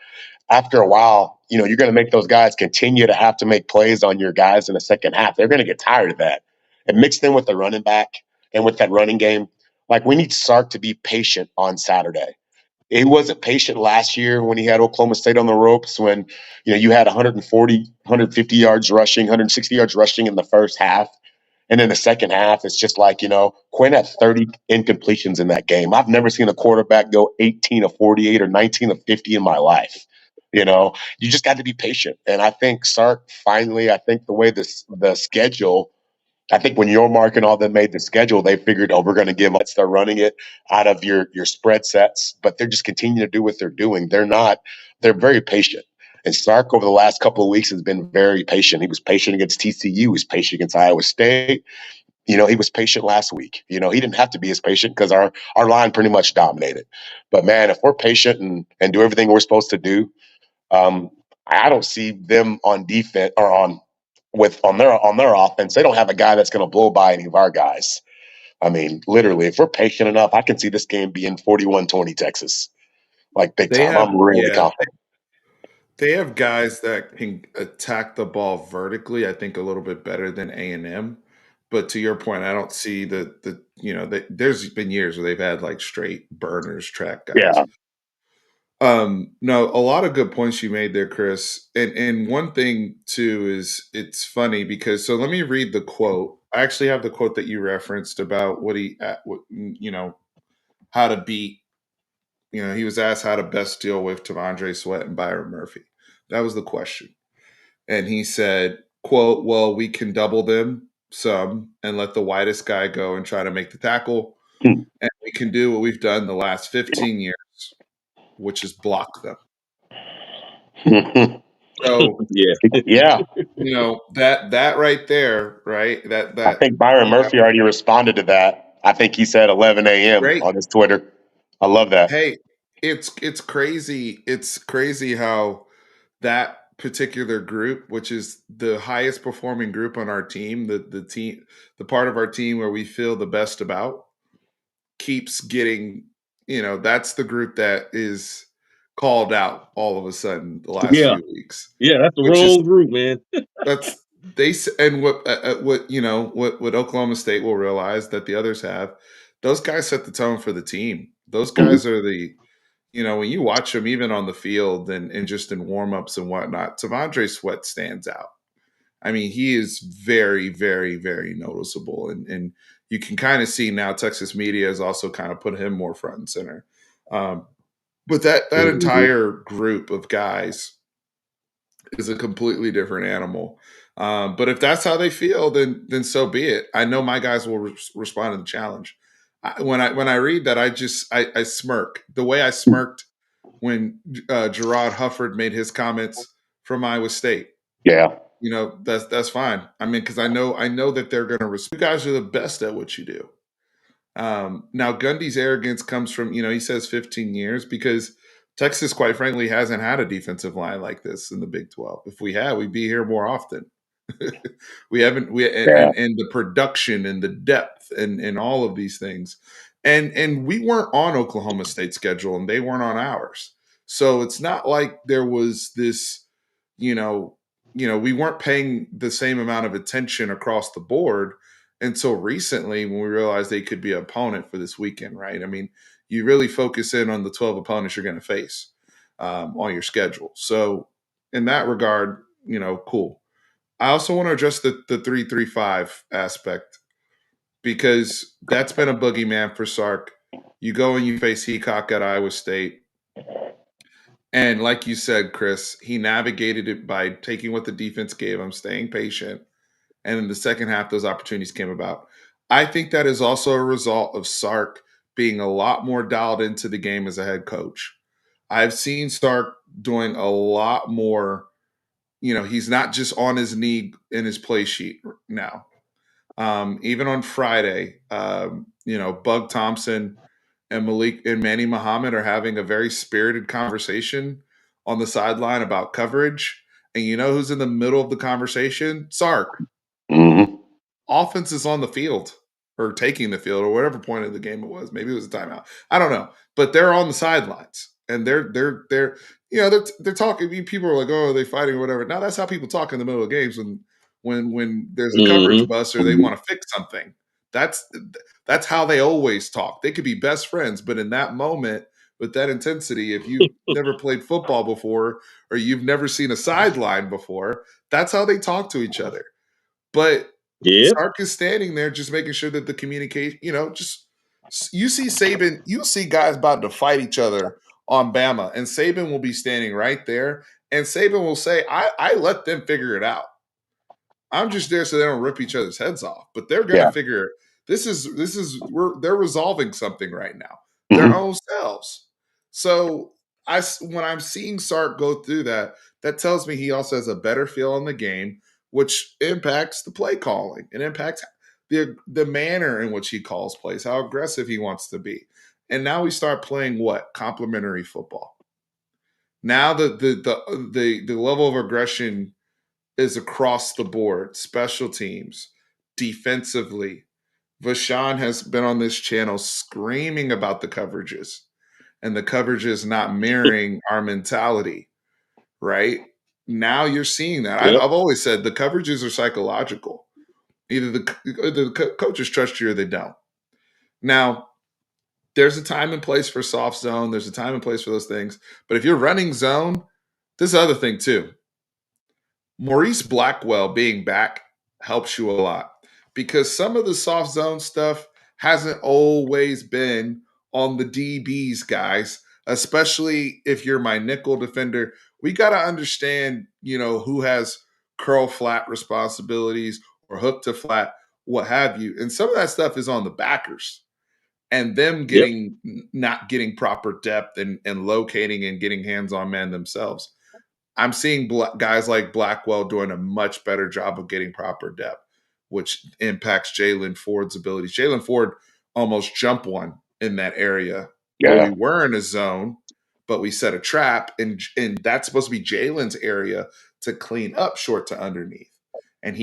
After a while, you're going to make those guys continue to have to make plays on your guys in the second half. They're going to get tired of that. And mixed in with the running back and with that running game, like we need Sark to be patient on Saturday. He wasn't patient last year when he had Oklahoma State on the ropes when, you had 140, 150 yards rushing, 160 yards rushing in the first half. And in the second half, it's just like, Quinn had 30 incompletions in that game. I've never seen a quarterback go 18 of 48 or 19 of 50 in my life. You just got to be patient. And I think Sark finally, I think the way the schedule, I think when Yormark and all them made the schedule, they figured, oh, we're going to give us, they're running it out of your spread sets, but they're just continuing to do what they're doing. They're very patient. And Sark over the last couple of weeks has been very patient. He was patient against TCU. He was patient against Iowa State. He was patient last week. He didn't have to be as patient because our line pretty much dominated. But man, if we're patient and do everything we're supposed to do, um, I don't see them on defense or on their offense. They don't have a guy that's going to blow by any of our guys. I mean, literally, if we're patient enough, I can see this game being 41-20 Texas, like big They time. have I'm really yeah, confident. they have guys that can attack the ball vertically, I think a little bit better than A&M. But to your point, I don't see there's been years where they've had like straight burners track guys. Yeah. No, a lot of good points you made there, Chris. And one thing too is it's funny because so let me read the quote. I actually have the quote that you referenced about how to beat. He was asked how to best deal with Tavondre Sweat and Byron Murphy. That was the question. And he said, quote, well, we can double them some and let the widest guy go and try to make the tackle. And we can do what we've done the last 15 years, which is block them. So, Yeah. Yeah. that right there, right? I think Byron Murphy already responded to that. I think he said 11 a.m. great. on his Twitter. I love that. Hey, it's crazy. It's crazy how that particular group, which is the highest performing group on our team, the part of our team where we feel the best about, keeps getting, that's the group that is called out all of a sudden the last Yeah. few weeks, Yeah. That's the which is wrong group, man. that's and what Oklahoma State will realize that the others have, those guys set the tone for the team. Those guys are when you watch them even on the field and just in warm-ups and whatnot, Tavondre Sweat stands out. I mean, he is very, very, very noticeable. And you can kind of see now Texas media has also kind of put him more front and center. But that Mhm. entire group of guys is a completely different animal. But if that's how they feel, then so be it. I know my guys will respond to the challenge. When I read that, I smirk. The way I smirked when Gerard Hufford made his comments from Iowa State. Yeah. That's fine. I mean, because I know that they're going to respect. You guys are the best at what you do. Now Gundy's arrogance comes from he says 15 years because Texas, quite frankly, hasn't had a defensive line like this in the Big 12. If we had, we'd be here more often. We haven't. We Yeah. and the production and the depth and all of these things. And we weren't on Oklahoma State's schedule and they weren't on ours. So it's not like there was this, you know, we weren't paying the same amount of attention across the board until recently when we realized they could be an opponent for this weekend, right? I mean, you really focus in on the 12 opponents you're going to face on your schedule. So in that regard, cool. I also want to address the 3-3-5 aspect because that's been a boogeyman for Sark. You go and you face Heacock at Iowa State. And like you said, Chris, he navigated it by taking what the defense gave him, staying patient. And in the second half, those opportunities came about. I think that is also a result of Sark being a lot more dialed into the game as a head coach. I've seen Sark doing a lot more. He's not just on his knee in his play sheet now. Even on Friday, Bug Thompson and Malik and Manny Muhammad are having a very spirited conversation on the sideline about coverage. And you know who's in the middle of the conversation? Sark. Mm-hmm. Offense is on the field or taking the field or whatever point of the game it was. Maybe it was a timeout. I don't know. But they're on the sidelines and they're talking. People are like, oh, are they fighting or whatever. Now that's how people talk in the middle of games when there's a coverage Mm-hmm. bust or they want to fix something. That's how they always talk. They could be best friends, but in that moment with that intensity, if you've never played football before or you've never seen a sideline before, that's how they talk to each other. But Yep. Sark is standing there just making sure that the communication, just you see Saban, you'll see guys about to fight each other on Bama, and Saban will be standing right there, and Saban will say, I let them figure it out. I'm just there so they don't rip each other's heads off, but they're gonna Yeah. figure they're resolving something right now, their Mm-hmm. own selves. So when I'm seeing Sark go through that, that tells me he also has a better feel on the game, which impacts the play calling and impacts the manner in which he calls plays, how aggressive he wants to be. And now we start playing what? Complementary football. Now the level of aggression is across the board, special teams, defensively. Vashawn has been on this channel screaming about the coverages and the coverages not mirroring our mentality, right? Now you're seeing that. I've, Yep. I've always said the coverages are psychological. Either the coaches trust you or they don't. Now, there's a time and place for soft zone. There's a time and place for those things. But if you're running zone, this is the other thing too. Maurice Blackwell being back helps you a lot because some of the soft zone stuff hasn't always been on the DBs, guys, especially if you're my nickel defender. We got to understand, who has curl flat responsibilities or hook to flat, what have you. And some of that stuff is on the backers and them Yep. not getting proper depth and locating and getting hands on man themselves. I'm seeing guys like Blackwell doing a much better job of getting proper depth, which impacts Jalen Ford's abilities. Jalen Ford almost jumped one in that area where Yeah. we were in a zone, but we set a trap, and that's supposed to be Jalen's area to clean up short to underneath. And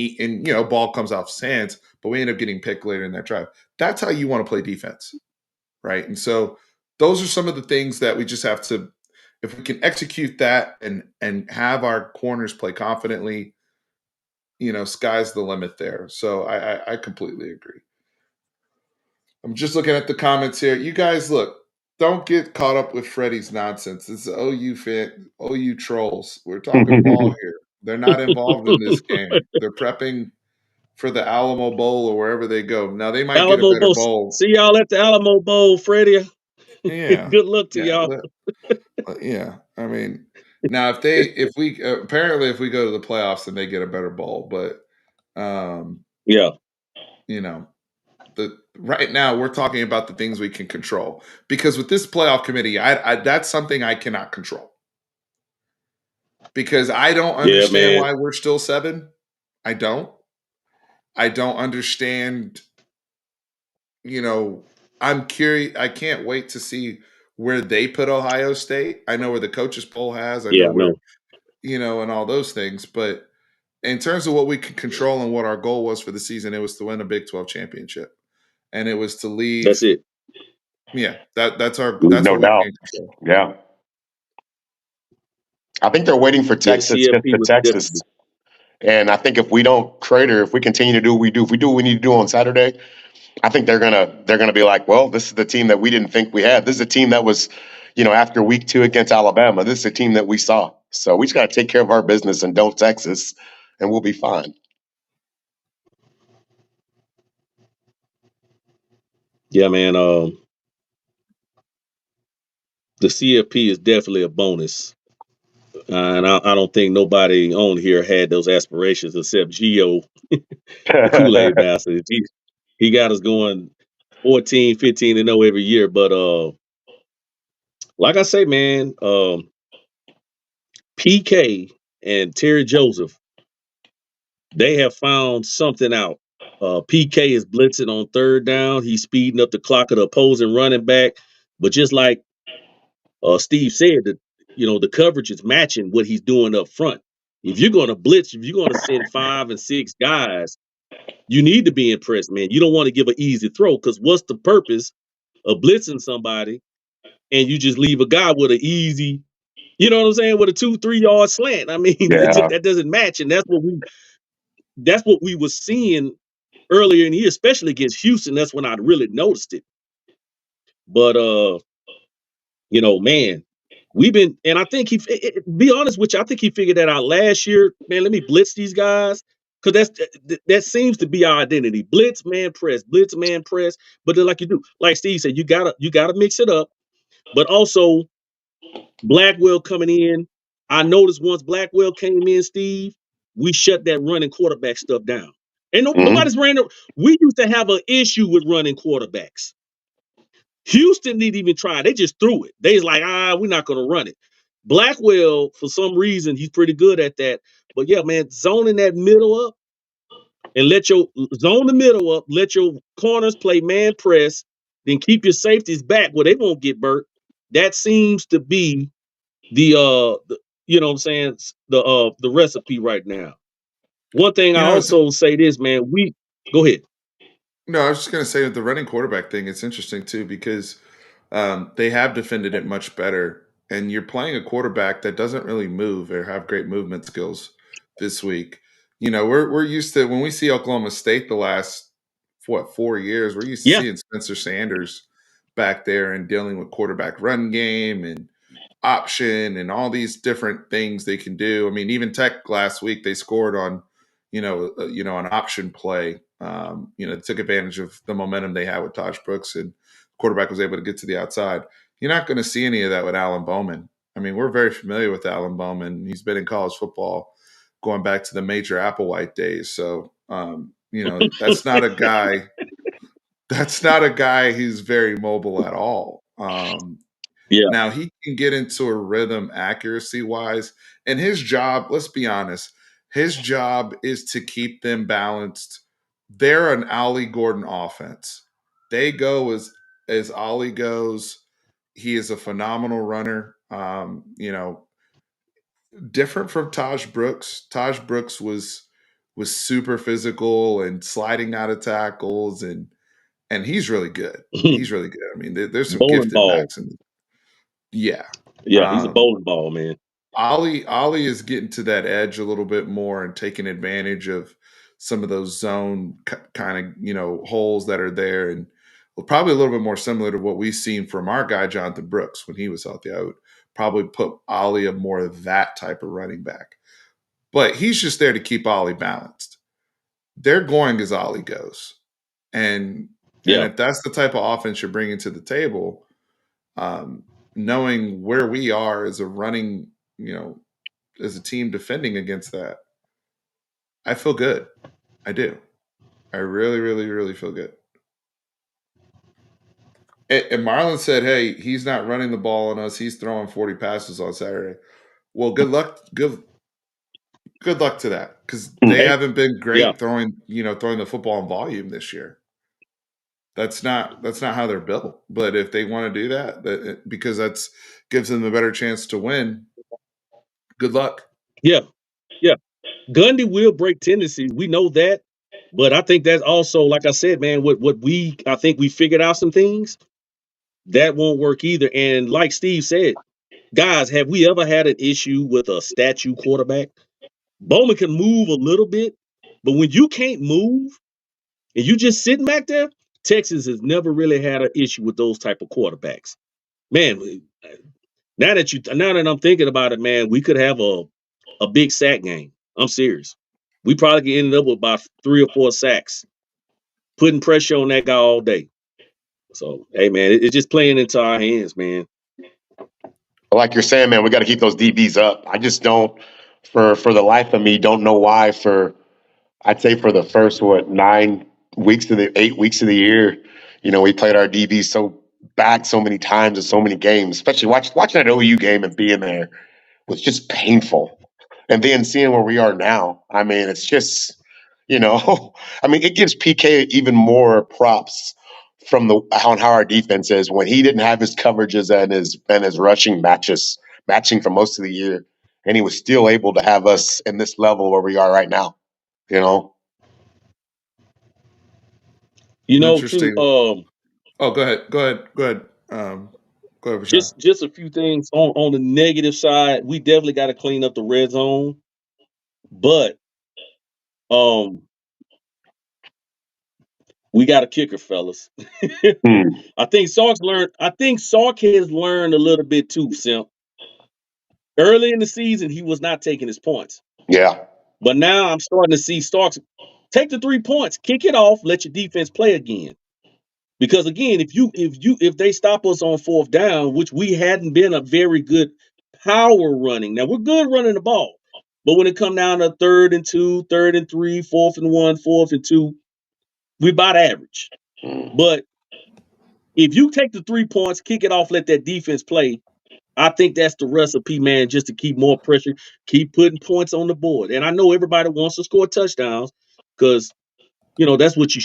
ball comes off his hands, but we end up getting picked later in that drive. That's how you want to play defense, right? And so those are some of the things that we just have to, if we can execute that and have our corners play confidently, sky's the limit there. So I completely agree. I'm just looking at the comments here. You guys, look, don't get caught up with Freddie's nonsense. It's OU OU trolls. We're talking ball here. They're not involved in this game. They're prepping for the Alamo Bowl or wherever they go. Now they might get a Alamo better Bowl. bowl. See y'all at the Alamo Bowl, Freddie. Yeah, Good luck to yeah. y'all. Yeah, I mean, now if we go to the playoffs and they get a better bowl, but um, Yeah. you know, the right now we're talking about the things we can control because with this playoff committee, I that's something I cannot control because I don't Yeah, understand man. why we're still seven. I don't. I don't understand. You know, I'm curious. I can't wait to see where they put Ohio State. I know where the coaches poll has. I Yeah, know I where know. and all those things. But in terms of what we can control and what our goal was for the season, it was to win a Big 12 championship. And it was to That's leave it. Yeah, that's No what we doubt. can control. Yeah. I think they're waiting for Yeah, the Texas just CFP for was Texas. definitely. And I think if we don't crater, if we continue to do what we do, if we do what we need to do on Saturday, I think they're gonna be like, well, this is the team that we didn't think we had. This is a team that was, after week 2 against Alabama, this is a team that we saw. So we just got to take care of our business and don't Texas, and we'll be fine. Yeah, man. The CFP is definitely a bonus, and I don't think nobody on here had those aspirations except Gio, the Kool Aid master. He got us going 14, 15-0 every year. But like I say, man, PK and Terry Joseph, they have found something out. PK is blitzing on third down. He's speeding up the clock of the opposing running back. But just like Steve said, that the coverage is matching what he's doing up front. If you're going to blitz, if you're going to send 5 and 6 guys, you need to be impressed, man. You don't want to give an easy throw because what's the purpose of blitzing somebody and you just leave a guy with an easy, you know what I'm saying, with a 2-3 yard slant? I mean, Yeah. that doesn't match, and that's what we were seeing earlier in the year, especially against Houston. That's when I really noticed it. But man, we've been, and I think be honest with you, I think he figured that out last year. Man, let me blitz these guys because that seems to be our identity: blitz, man, press, blitz, man, press. But then, like you do, like Steve said, you gotta mix it up. But also, Blackwell coming in. I noticed once Blackwell came in, Steve, we shut that running quarterback stuff down. And Hmm. nobody's ran. We used to have an issue with running quarterbacks. Houston didn't even try. They just threw it. They was like, we're not going to run it. Blackwell, for some reason, he's pretty good at that. But yeah, man, zoning that middle up and let your zone the middle up, let your corners play man press, then keep your safeties back where they won't get burnt. That seems to be the you know what I'm saying, the recipe right now. One thing I It's also say this, man, we go ahead. No, I was just going to say with the running quarterback thing, it's interesting too because they have defended it much better. And you're playing a quarterback that doesn't really move or have great movement skills this week. We're used to when we see Oklahoma State the last 4 years, we're used to Yeah. seeing Spencer Sanders back there and dealing with quarterback run game and option and all these different things they can do. I mean, even Tech last week they scored on, an option play. Took advantage of the momentum they had with Tosh Brooks, and quarterback was able to get to the outside. You're not going to see any of that with Alan Bowman. I mean, we're very familiar with Alan Bowman. He's been in college football going back to the Major Applewhite days. So, that's not a guy. That's not a guy who's very mobile at all. Yeah. Now he can get into a rhythm accuracy wise, and his job, let's be honest, his job is to keep them balanced. They're an Ollie Gordon offense. They go as Ollie goes. He is a phenomenal runner. Different from Taj Brooks. Taj Brooks was super physical and sliding out of tackles and he's really good. He's really good. I mean, there's some Bowling gifted ball. backs in. Yeah. Yeah, he's a bowling ball, man. Ollie is getting to that edge a little bit more and taking advantage of some of those zone kind of holes that are there, and probably a little bit more similar to what we've seen from our guy Jonathan Brooks when he was healthy. I would probably put Ollie of more of that type of running back, but he's just there to keep Ollie balanced. They're going as Ollie goes, and Yeah. if that's the type of offense you're bringing to the table, um, knowing where we are as a running, as a team defending against that, I feel good. I do. I really, really, really feel good. And Marlon said, "Hey, he's not running the ball on us. He's throwing 40 passes on Saturday." Well, good luck. Good luck to that because they Hey, haven't been yeah. great throwing the football in volume this year. That's not how they're built. But if they want to do that, because that's gives them a better chance to win. Good luck. Yeah. Yeah. Gundy will break tendencies. We know that. But I think that's also, like I said, man, what we I think we figured out some things. that won't work either. And like Steve said, guys, have we ever had an issue with a statue quarterback? Bowman can move a little bit, but when you can't move and you just sitting back there, Texas has never really had an issue with those type of quarterbacks. Man, now that I'm thinking about it, man, we could have a big sack game. I'm serious. We probably could end up with about 3 or 4 sacks, putting pressure on that guy all day. So, hey, man, it's just playing into our hands, man. Like you're saying, man, we got to keep those DBs up. I just don't, for the life of me, don't know why. I'd say for the first 8 weeks of the year, we played our DBs so back so many times in so many games. Especially watching that OU game and being there was just painful. And then seeing where we are now, I mean, it's just, I mean, it gives PK even more props from on how our defense is when he didn't have his coverages and his rushing matching for most of the year, and he was still able to have us in this level where we are right now. You know, Too. Interesting. Oh, go ahead. Go ahead. Go ahead. Go ahead, Rashawn. Just a few things on the negative side. We definitely got to clean up the red zone, but um, we got a kicker, fellas. Hmm. I think Sark's learned. I think Sark has learned a little bit too, Simp. Early in the season, he was not taking his points, Yeah. but now I'm starting to see Starks take the 3 points, kick it off, let your defense play again. Because again, if they stop us on fourth down, which we hadn't been a very good power running. Now we're good running the ball, but when it come down to 3rd and 2, 3rd and 3, 4th and 1, 4th and 2, we about average. Hmm. But if you take the 3 points, kick it off, let that defense play, I think that's the recipe, man, just to keep more pressure, keep putting points on the board. And I know everybody wants to score touchdowns because that's what you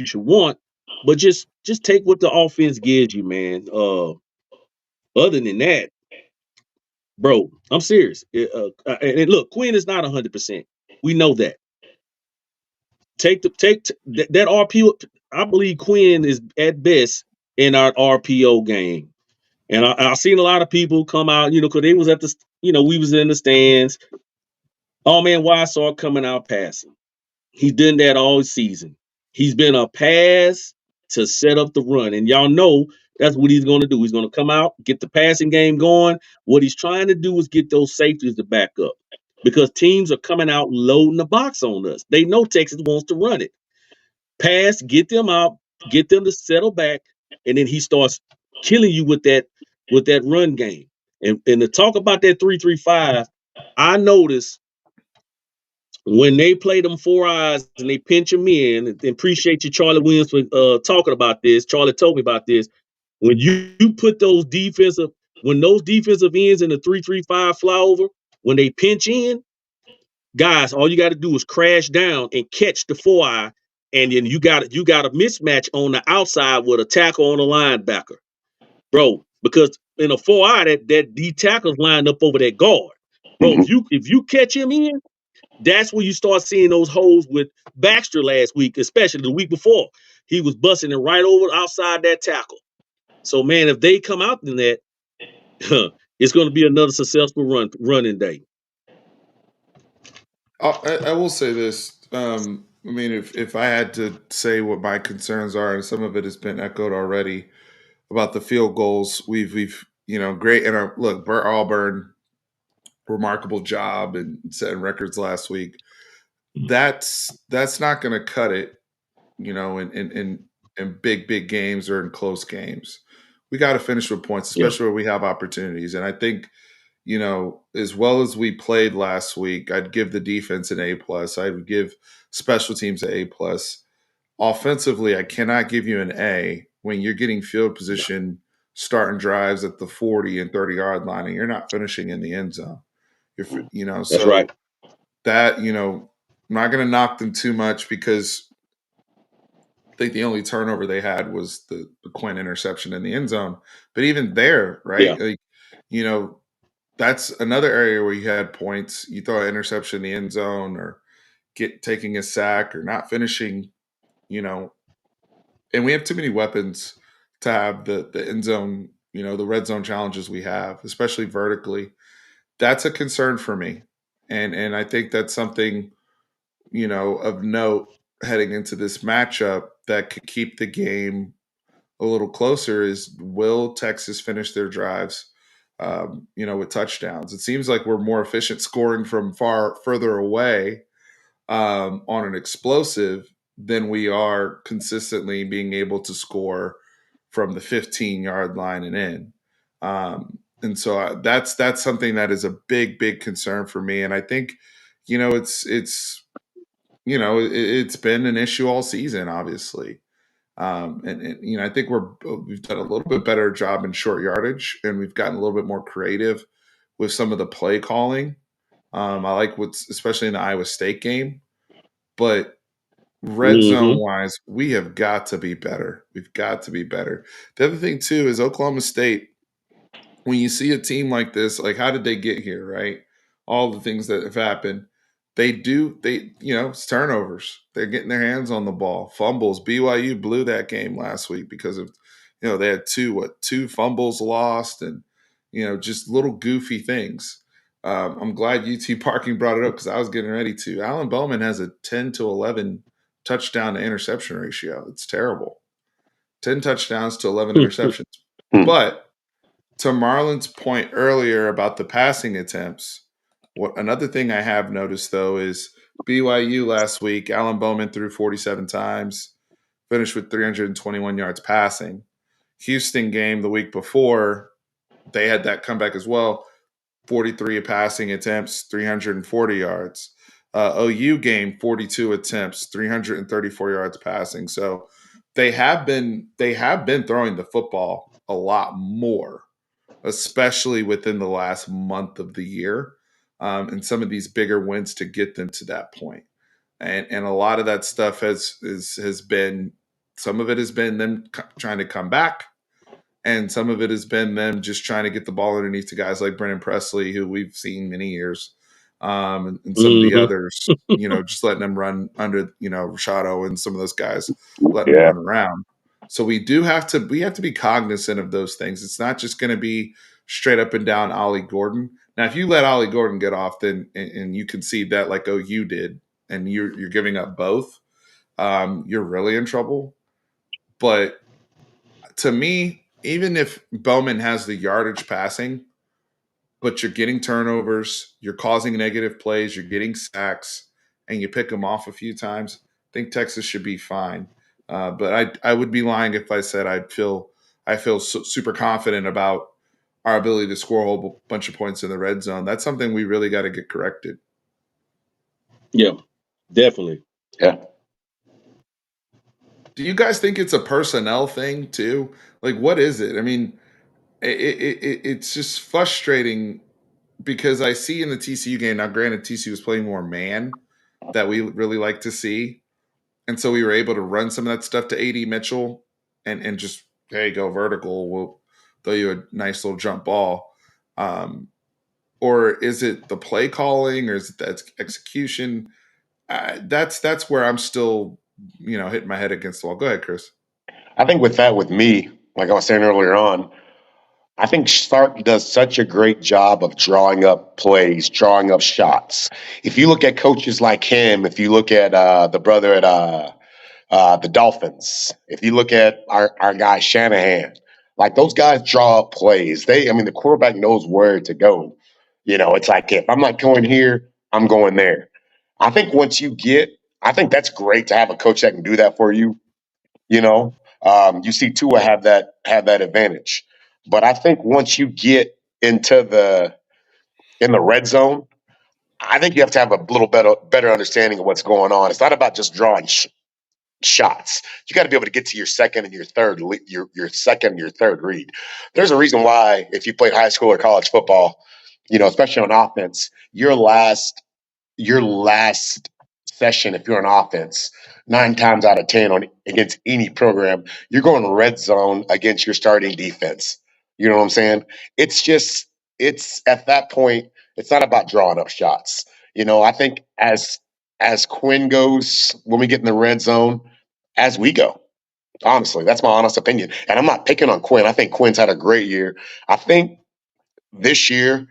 should want. But just take what the offense gives you, man. Other than that, bro, I'm serious. And look, Quinn is not 100%. We know that. That RPO. I believe Quinn is at best in our RPO game. And I seen a lot of people come out, because they was at the, we was in the stands. Oh man, why I saw coming out passing. He's done that all season. He's been a pass to set up the run. And y'all know that's what he's going to do. He's going to come out, get the passing game going. What he's trying to do is get those safeties to back up because teams are coming out loading the box on us. They know Texas wants to run it. Pass, get them out, get them to settle back, and then he starts killing you with that run game. And to talk about that 3-3-5, I noticed when they play them 4 eyes and they pinch them in, and appreciate you, Charlie Williams, for talking about this. Charlie told me about this. When you put when those defensive ends in the 3-3-5 fly over, when they pinch in, guys, all you got to do is crash down and catch the 4 eye, and then you got a mismatch on the outside with a tackle on a linebacker, bro. Because in a 4 eye, that D tackle's lined up over that guard, bro. Hmm. If you catch him in, that's when you start seeing those holes with Baxter last week, especially the week before. He was busting it right over outside that tackle. So, man, if they come out in that, it's going to be another successful running day. I will say this. I mean, if I had to say what my concerns are, and some of it has been echoed already about the field goals, we've great. And look, Auburn, remarkable job and setting records last week. That's not going to cut it, in big games or in close games. We got to finish with points, Yeah, especially where we have opportunities. And I think, as well as we played last week, I'd give the defense an A+. I would give special teams an A+. Offensively, I cannot give you an A when you're getting field position, starting drives at the 40 and 30-yard line, and you're not finishing in the end zone. that's right. So that, I'm not going to knock them too much because I think the only turnover they had was the Quinn interception in the end zone. But even there, Yeah, right? Like, you know, that's another area where you had points. You throw an interception in the end zone or taking a sack or not finishing, you know, and we have too many weapons to have the end zone, the red zone challenges we have, especially vertically. That's a concern for me, and I think that's something of note heading into this matchup that could keep the game a little closer. Is will Texas finish their drives? With touchdowns. It seems like we're more efficient scoring from further away on an explosive than we are consistently being able to score from the 15-yard line and in. And so that's something that is a big concern for me. And I think it's been an issue all season, obviously. And I think we've done a little bit better job in short yardage, and we've gotten a little bit more creative with some of the play calling. I like what's especially in the Iowa State game, but red zone Mm-hmm. wise, we have got to be better. We've got to be better. The other thing too is Oklahoma State. When you see a team like this, like how did they get here, right? All the things that have happened. It's turnovers. They're getting their hands on the ball. Fumbles. BYU blew that game last week because of, they had two fumbles lost and, just little goofy things. I'm glad UT Parking brought it up because I was getting ready to. Alan Bowman has a 10-11 touchdown to interception ratio. It's terrible. 10 touchdowns to 11 interceptions. Hmm. But to Marlon's point earlier about the passing attempts, another thing I have noticed though is BYU last week, Alan Bowman threw 47 times, finished with 321 yards passing. Houston game the week before, they had that comeback as well, 43 passing attempts, 340 yards. OU game, 42 attempts, 334 yards passing. So they have been throwing the football a lot more, especially within the last month of the year, and some of these bigger wins to get them to that point. And a lot of that stuff has been, some of it has been them trying to come back, and some of it has been them just trying to get the ball underneath to guys like Brennan Presley, who we've seen many years, and some of the Mm-hmm. others, just letting them run under, Rashado and some of those guys, letting them Yeah. run around. So we have to be cognizant of those things. It's not just going to be straight up and down Ollie Gordon. Now, if you let Ollie Gordon get off, then and you concede that like OU did, and you're giving up both, you're really in trouble. But to me, even if Bowman has the yardage passing, but you're getting turnovers, you're causing negative plays, you're getting sacks, and you pick them off a few times, I think Texas should be fine. But I would be lying if I said I feel super confident about our ability to score a whole bunch of points in the red zone. That's something we really got to get corrected. Yeah, definitely. Yeah. Do you guys think it's a personnel thing too? Like, what is it? I mean, it's just frustrating because I see in the TCU game now. Granted, TCU was playing more man that we really like to see, and so we were able to run some of that stuff to AD Mitchell and just hey, go vertical. We'll throw you a nice little jump ball. Or is it the play calling, or is it the execution? That's where I'm still hitting my head against the wall. Go ahead, Chris. I think with me, like I was saying earlier on, I think Stark does such a great job of drawing up plays, drawing up shots. If you look at coaches like him, if you look at the brother at the Dolphins, if you look at our guy Shanahan, like those guys draw up plays. I mean, the quarterback knows where to go. It's like if I'm not going here, I'm going there. I think once you get, I think that's great to have a coach that can do that for you. You know, you see Tua have that advantage, but I think once you get into the in the red zone, I think you have to have a little better understanding of what's going on. It's not about just drawing shots. You got to be able to get to your second and your third, your second and your third read. There's a reason why if you play high school or college football, especially on offense, your last session, if you're on offense, 9 times out of 10 on against any program, you're going red zone against your starting defense. You know what I'm saying? It's just it's at that point, it's not about drawing up shots. I think as Quinn goes when we get in the red zone, as we go. Honestly, that's my honest opinion. And I'm not picking on Quinn. I think Quinn's had a great year. I think this year,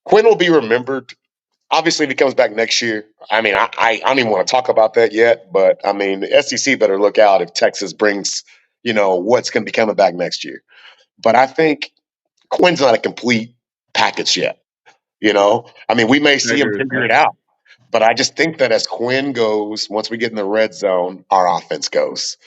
Quinn will be remembered. Obviously, if he comes back next year, I mean, I don't even want to talk about that yet. But I mean, the SEC better look out if Texas brings, what's going to be coming back next year. But I think Quinn's not a complete package yet. I mean, we may I see him agree with figure that. it out. But I just think that as Quinn goes, once we get in the red zone, our offense goes.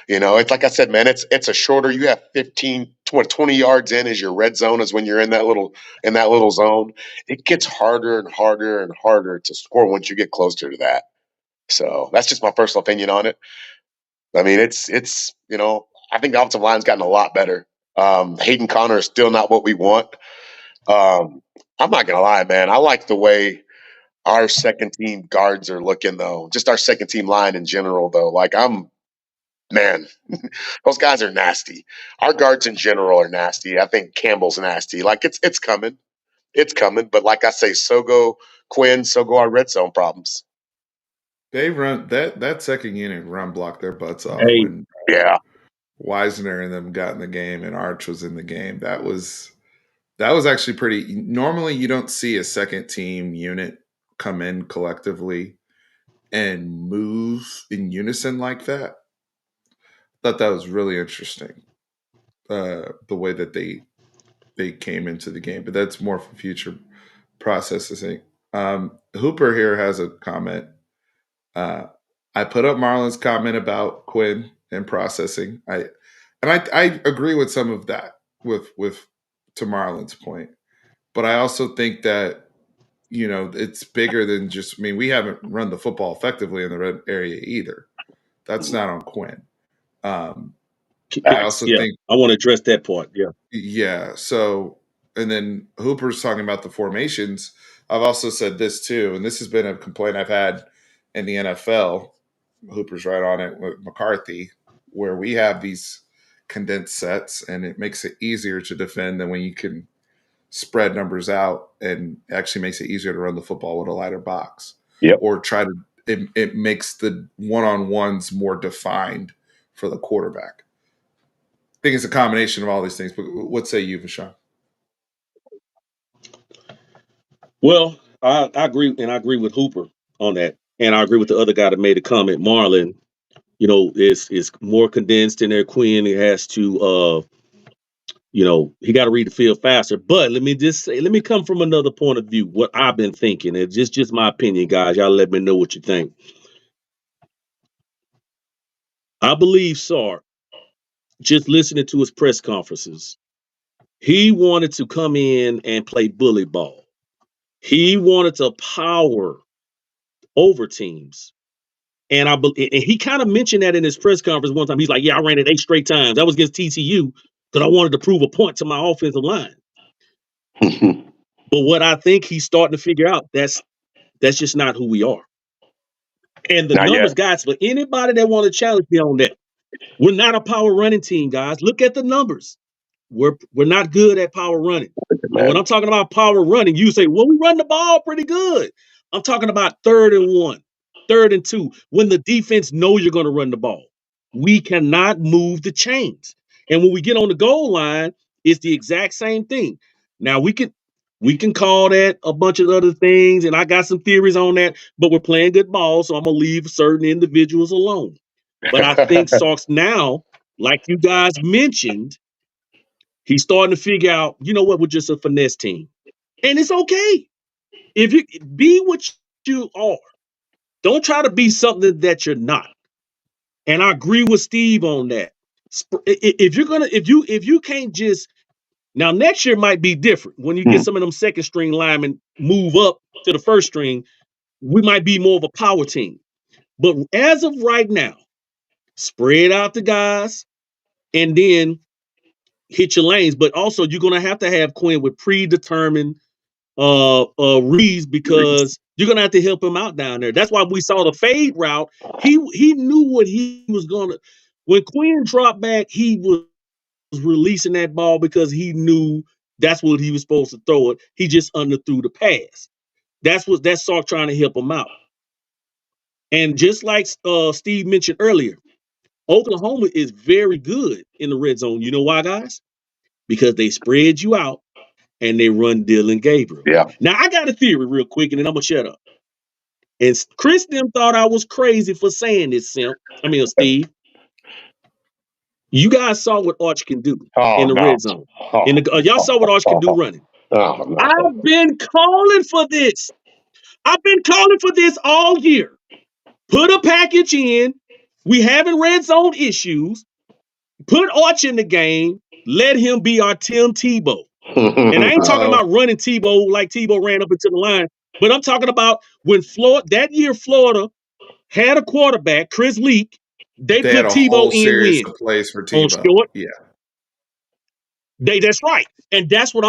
It's like I said, man, it's a shorter, you have 15, 20 yards in as your red zone is when you're in that little zone. It gets harder and harder and harder to score once you get closer to that. So that's just my personal opinion on it. I mean, I think the offensive line's gotten a lot better. Hayden Connor is still not what we want. I'm not gonna lie, man. I like the way our second team guards are looking though. Just our second team line in general though. Like man, those guys are nasty. Our guards in general are nasty. I think Campbell's nasty. Like it's coming. It's coming. But like I say, so go Quinn, so go our red zone problems. They run that second unit run block their butts off Hey, when Yeah. Wisner and them got in the game and Arch was in the game. That was actually pretty. Normally, you don't see a second team unit come in collectively and move in unison like that. Thought that was really interesting. The way that they came into the game, but that's more for future processing. Hooper here has a comment. Uh, I put up Marlon's comment about Quinn and processing. I agree with some of that with to Marlon's point, but I also think that it's bigger than just. I mean, we haven't run the football effectively in the red area either. That's not on Quinn. Um, I also yeah, think I want to address that part. Yeah. yeah. So, and then Hooper's talking about the formations. I've also said this too, and this has been a complaint I've had in the NFL. Hooper's right on it with McCarthy, where we have these condensed sets, and it makes it easier to defend than when you can spread numbers out, and actually makes it easier to run the football with a lighter box, Yep. or try to. It makes the one-on-ones more defined for the quarterback. I think it's a combination of all these things. But what say you, Vashon? Well, I agree, and I agree with Hooper on that, and I agree with the other guy that made a comment. Marlon, is more condensed in there. Quinn, he has to, he got to read the field faster. But let me just say, let me come from another point of view. What I've been thinking, it's just my opinion, guys. Y'all let me know what you think. I believe Sark, just listening to his press conferences, he wanted to come in and play bully ball. He wanted to power over teams. And he kind of mentioned that in his press conference one time. He's like, "Yeah, I ran it 8 straight times. That was against TCU because I wanted to prove a point to my offensive line." But what I think he's starting to figure out, that's just not who we are. And the Not yet, numbers, guys, for anybody that want to challenge me on that, we're not a power running team, guys. Look at the numbers. We're not good at power running. And when man. I'm talking about power running, you say, well, we run the ball pretty good. I'm talking about 3rd and 1, 3rd and 2, when the defense knows you're going to run the ball. We cannot move the chains. And when we get on the goal line, it's the exact same thing. Now we can call that a bunch of other things, and I got some theories on that, but we're playing good ball, so I'm gonna leave certain individuals alone. But I think Sox now, like you guys mentioned, he's starting to figure out, you know what, we're just a finesse team. And it's okay. If you be what you are, don't try to be something that you're not. And I agree with Steve on that. If you're gonna, if you can't just now next year might be different when you get Hmm. some of them second string linemen move up to the first string. We might be more of a power team. But as of right now, spread out the guys and then hit your lanes. But also you're gonna have to have Quinn with predetermined reads because you're gonna have to help him out down there. That's why we saw the fade route. He knew what he was gonna. When Quinn dropped back, he was releasing that ball because he knew that's what he was supposed to throw it. He just underthrew the pass. That's Sark trying to help him out. And just like Steve mentioned earlier, Oklahoma is very good in the red zone. You know why, guys? Because they spread you out and they run Dylan Gabriel. Yeah. Now I got a theory real quick, and then I'm gonna shut up. And Chris them thought I was crazy for saying this, Steve. You guys saw what Arch can do Oh in the no. red zone. Oh, Y'all saw what Arch can do running. oh no. I've been calling for this. I've been calling for this all year. Put a package in. We having red zone issues. Put Arch in the game. Let him be our Tim Tebow. And I ain't talking Uh-oh. about running Tebow like Tebow ran up into the line, but I'm talking about when Florida had a quarterback, Chris Leak, they They had put a whole Tebow in series when? of plays for On Tebow. short. Yeah. That's right. And that's what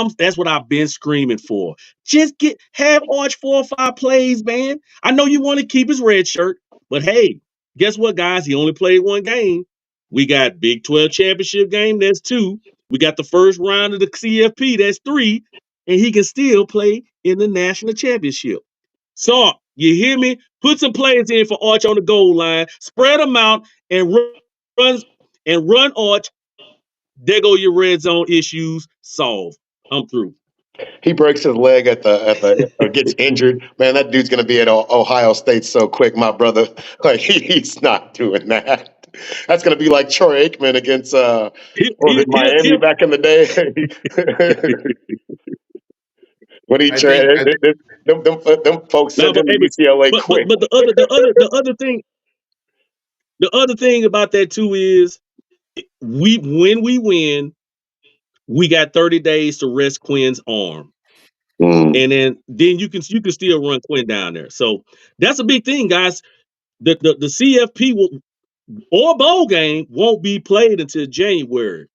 I've been screaming for. Just have Arch 4 or 5 plays, man. I know you want to keep his red shirt, but hey, guess what, guys? He only played 1 game. We got Big 12 championship game, that's 2. We got the first round of the CFP, that's 3, and he can still play in the national championship. So, you hear me? Put some players in for Arch on the goal line, spread them out, and run Arch. There go your red zone issues solved. I'm through. He breaks his leg or gets injured. Man, that dude's gonna be at Ohio State so quick, my brother. Like he's not doing that. That's gonna be like Troy Aikman against He, what was he, it, he, Miami he, back in the day? When he I think tried, them folks no, sent but, him to hey, UCLA quick. but the other thing about that too is when we win, we got 30 days to rest Quinn's arm. Mm. And then you can still run Quinn down there. So that's a big thing, guys. The CFP or bowl game won't be played until January.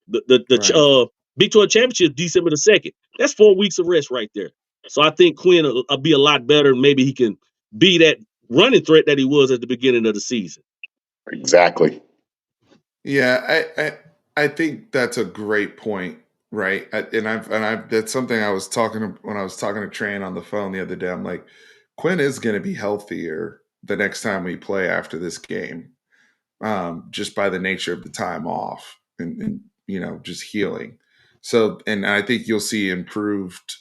right. Big 12 championship December the 2nd. That's 4 weeks of rest right there. So I think Quinn will be a lot better. Maybe he can be that running threat that he was at the beginning of the season. Exactly. Yeah, I think that's a great point, right? And I've that's something I was talking to when I was talking to Tran on the phone the other day. I'm like, Quinn is going to be healthier the next time we play after this game, just by the nature of the time off and just healing. So, and I think you'll see improved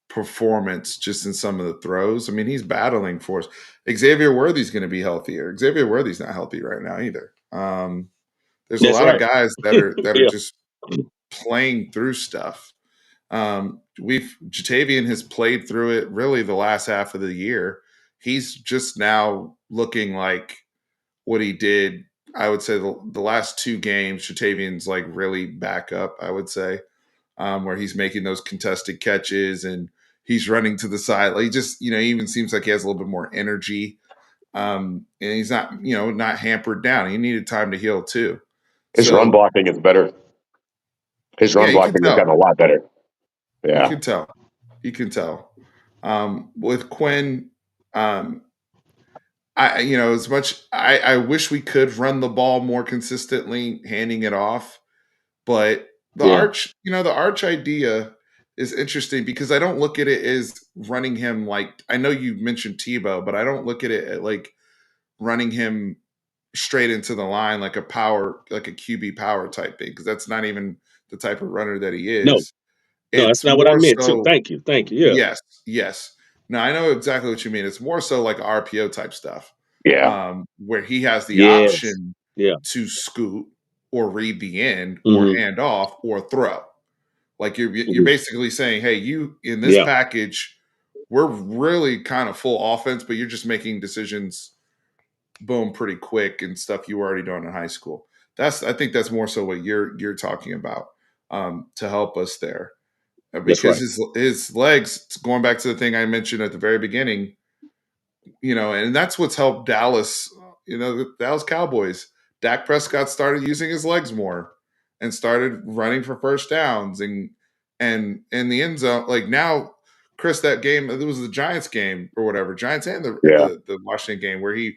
performance just in some of the throws. I mean, he's battling for us. Xavier Worthy's going to be healthier. Xavier Worthy's not healthy right now either. There's a That's lot of right. guys that are Yeah. just playing through stuff. We've Jatavian has played through it really the last half of the year. He's just now looking like what he did. I would say the last 2 games, Jatavian's like really back up. I would say where he's making those contested catches and he's running to the side. Like he just he even seems like he has a little bit more energy. And he's not hampered down. He needed time to heal too. His run So blocking is better. His yeah, run you can blocking has gotten tell. a lot better. You Yeah. can tell. You can tell. With Quinn, as much I wish we could run the ball more consistently, handing it off. But Yeah. the arch idea is interesting because I don't look at it as running him like I know you mentioned Tebow, but I don't look at it at like running him straight into the line like a QB power type thing because that's not even the type of runner that he No, is. no, that's It's not what I more meant too. so Thank you. Thank you. Yeah. yes, yes. Now I know exactly what you mean. It's more so like RPO type stuff, Yeah. where he has the Yes. option Yeah. to scoot or read the end or Mm-hmm. hand off or throw. Like you're Mm-hmm. basically saying, hey, you in this Yeah. package, we're really kind of full offense, but you're just making decisions, boom, pretty quick and stuff you were already doing in high school. I think that's more so what you're talking about to help us there. That's Because right. his legs, going back to the thing I mentioned at the very beginning, and that's what's helped Dallas, the Dallas Cowboys. Dak Prescott started using his legs more and started running for first downs and in the end zone. Like now, Chris, that game, it was the Giants game or whatever, Giants and Yeah. the Washington game where he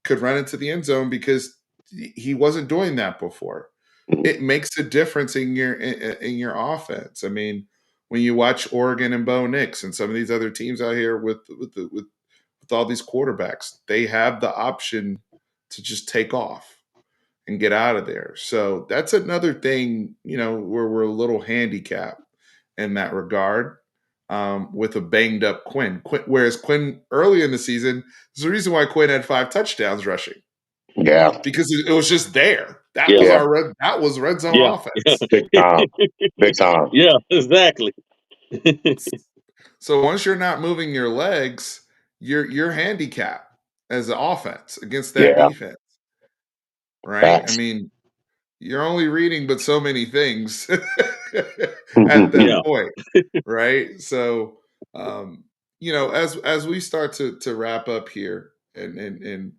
could run into the end zone because he wasn't doing that before. Mhm. It makes a difference in your offense. I mean, when you watch Oregon and Bo Nix and some of these other teams out here with all these quarterbacks, they have the option to just take off. and get out of there. So that's another thing, where we're a little handicapped in that regard, with a banged up Quinn. Whereas Quinn early in the season, there's a reason why Quinn had 5 touchdowns rushing, Yeah. because it was just there. That was Yeah. Yeah. red zone Yeah. offense. Big time. Big time. Yeah. Exactly. So once you're not moving your legs, you're handicapped as an offense against that Yeah. defense, right? I Facts. mean, you're only reading but so many things at that Yeah. point, right? So, um, as we start to wrap up here, and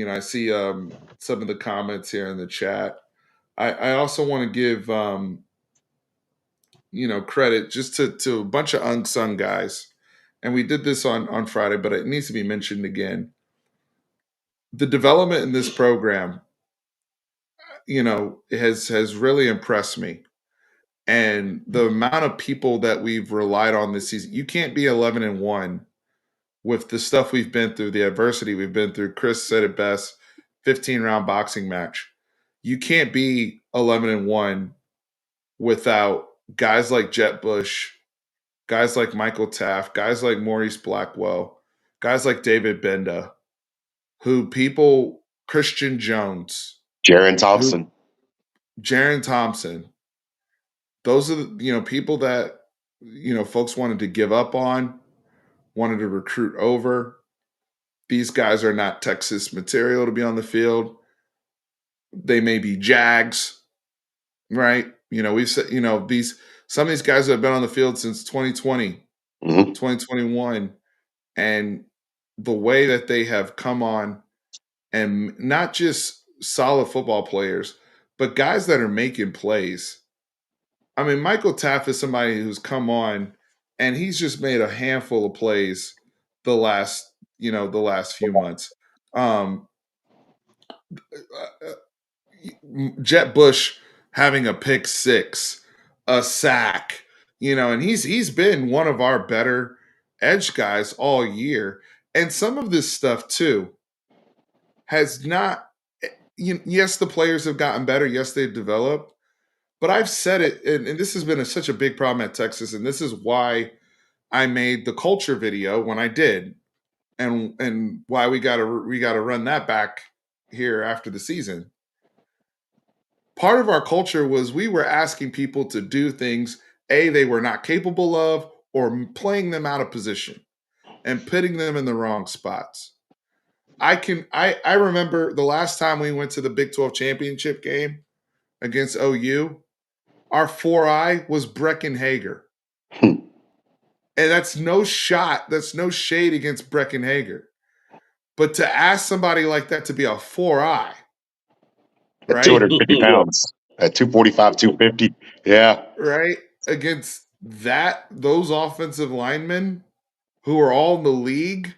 I see some of the comments here in the chat. I also want to give credit just to a bunch of unsung guys, and we did this on Friday, but it needs to be mentioned again. The development in this program, has really impressed me, and the amount of people that we've relied on this season. You can't be 11-1 with the stuff we've been through, the adversity we've been through. Chris said it best: 15-round boxing match. You can't be 11-1 without guys like Jet Bush, guys like Michael Taft, guys like Maurice Blackwell, guys like David Benda, Christian Jones, Jaron who Thompson. Jaron Thompson. Those are the people that folks wanted to give up on, wanted to recruit over. These guys are not Texas material to be on the field. They may be Jags, right? We've said, these some of these guys have been on the field since 2020, Hmm. 2021, and the way that they have come on, and not just solid football players, but guys that are making plays. I mean, Michael Taft is somebody who's come on and he's just made a handful of plays the last few months. Um, Jet Bush having a pick six, a sack, and he's been one of our better edge guys all year. And some of this stuff too has not. Yes, the players have gotten better. Yes, they've developed. But I've said it, and this has been such a big problem at Texas, and this is why I made the culture video when I did, and why we gotta run that back here after the season. Part of our culture was we were asking people to do things they were not capable of, or playing them out of position and putting them in the wrong spots. I remember the last time we went to the Big 12 championship game against OU, our 4-eye was Brecken Hager. And that's no shot, that's no shade against Brecken Hager. But to ask somebody like that to be a 4-eye, At right? 250 pounds. At 245, 250. Yeah. Right? Against those offensive linemen who are all in the league,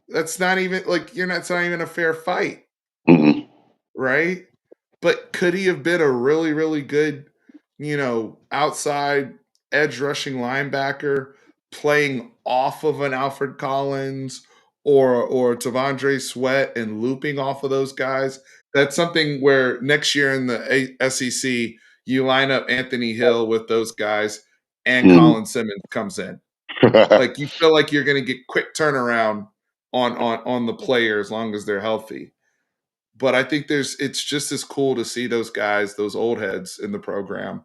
that's not even like it's not even a fair fight, Mm-mm. right? But could he have been a really, really good, outside edge rushing linebacker playing off of an Alfred Collins or Tavondre Sweat and looping off of those guys? That's something where next year in the SEC, you line up Anthony Hill with those guys and Mm. Colin Simmons comes in. Like you feel like you're going to get quick turnaround on the player as long as they're healthy. But I think it's just as cool to see those guys, those old heads in the program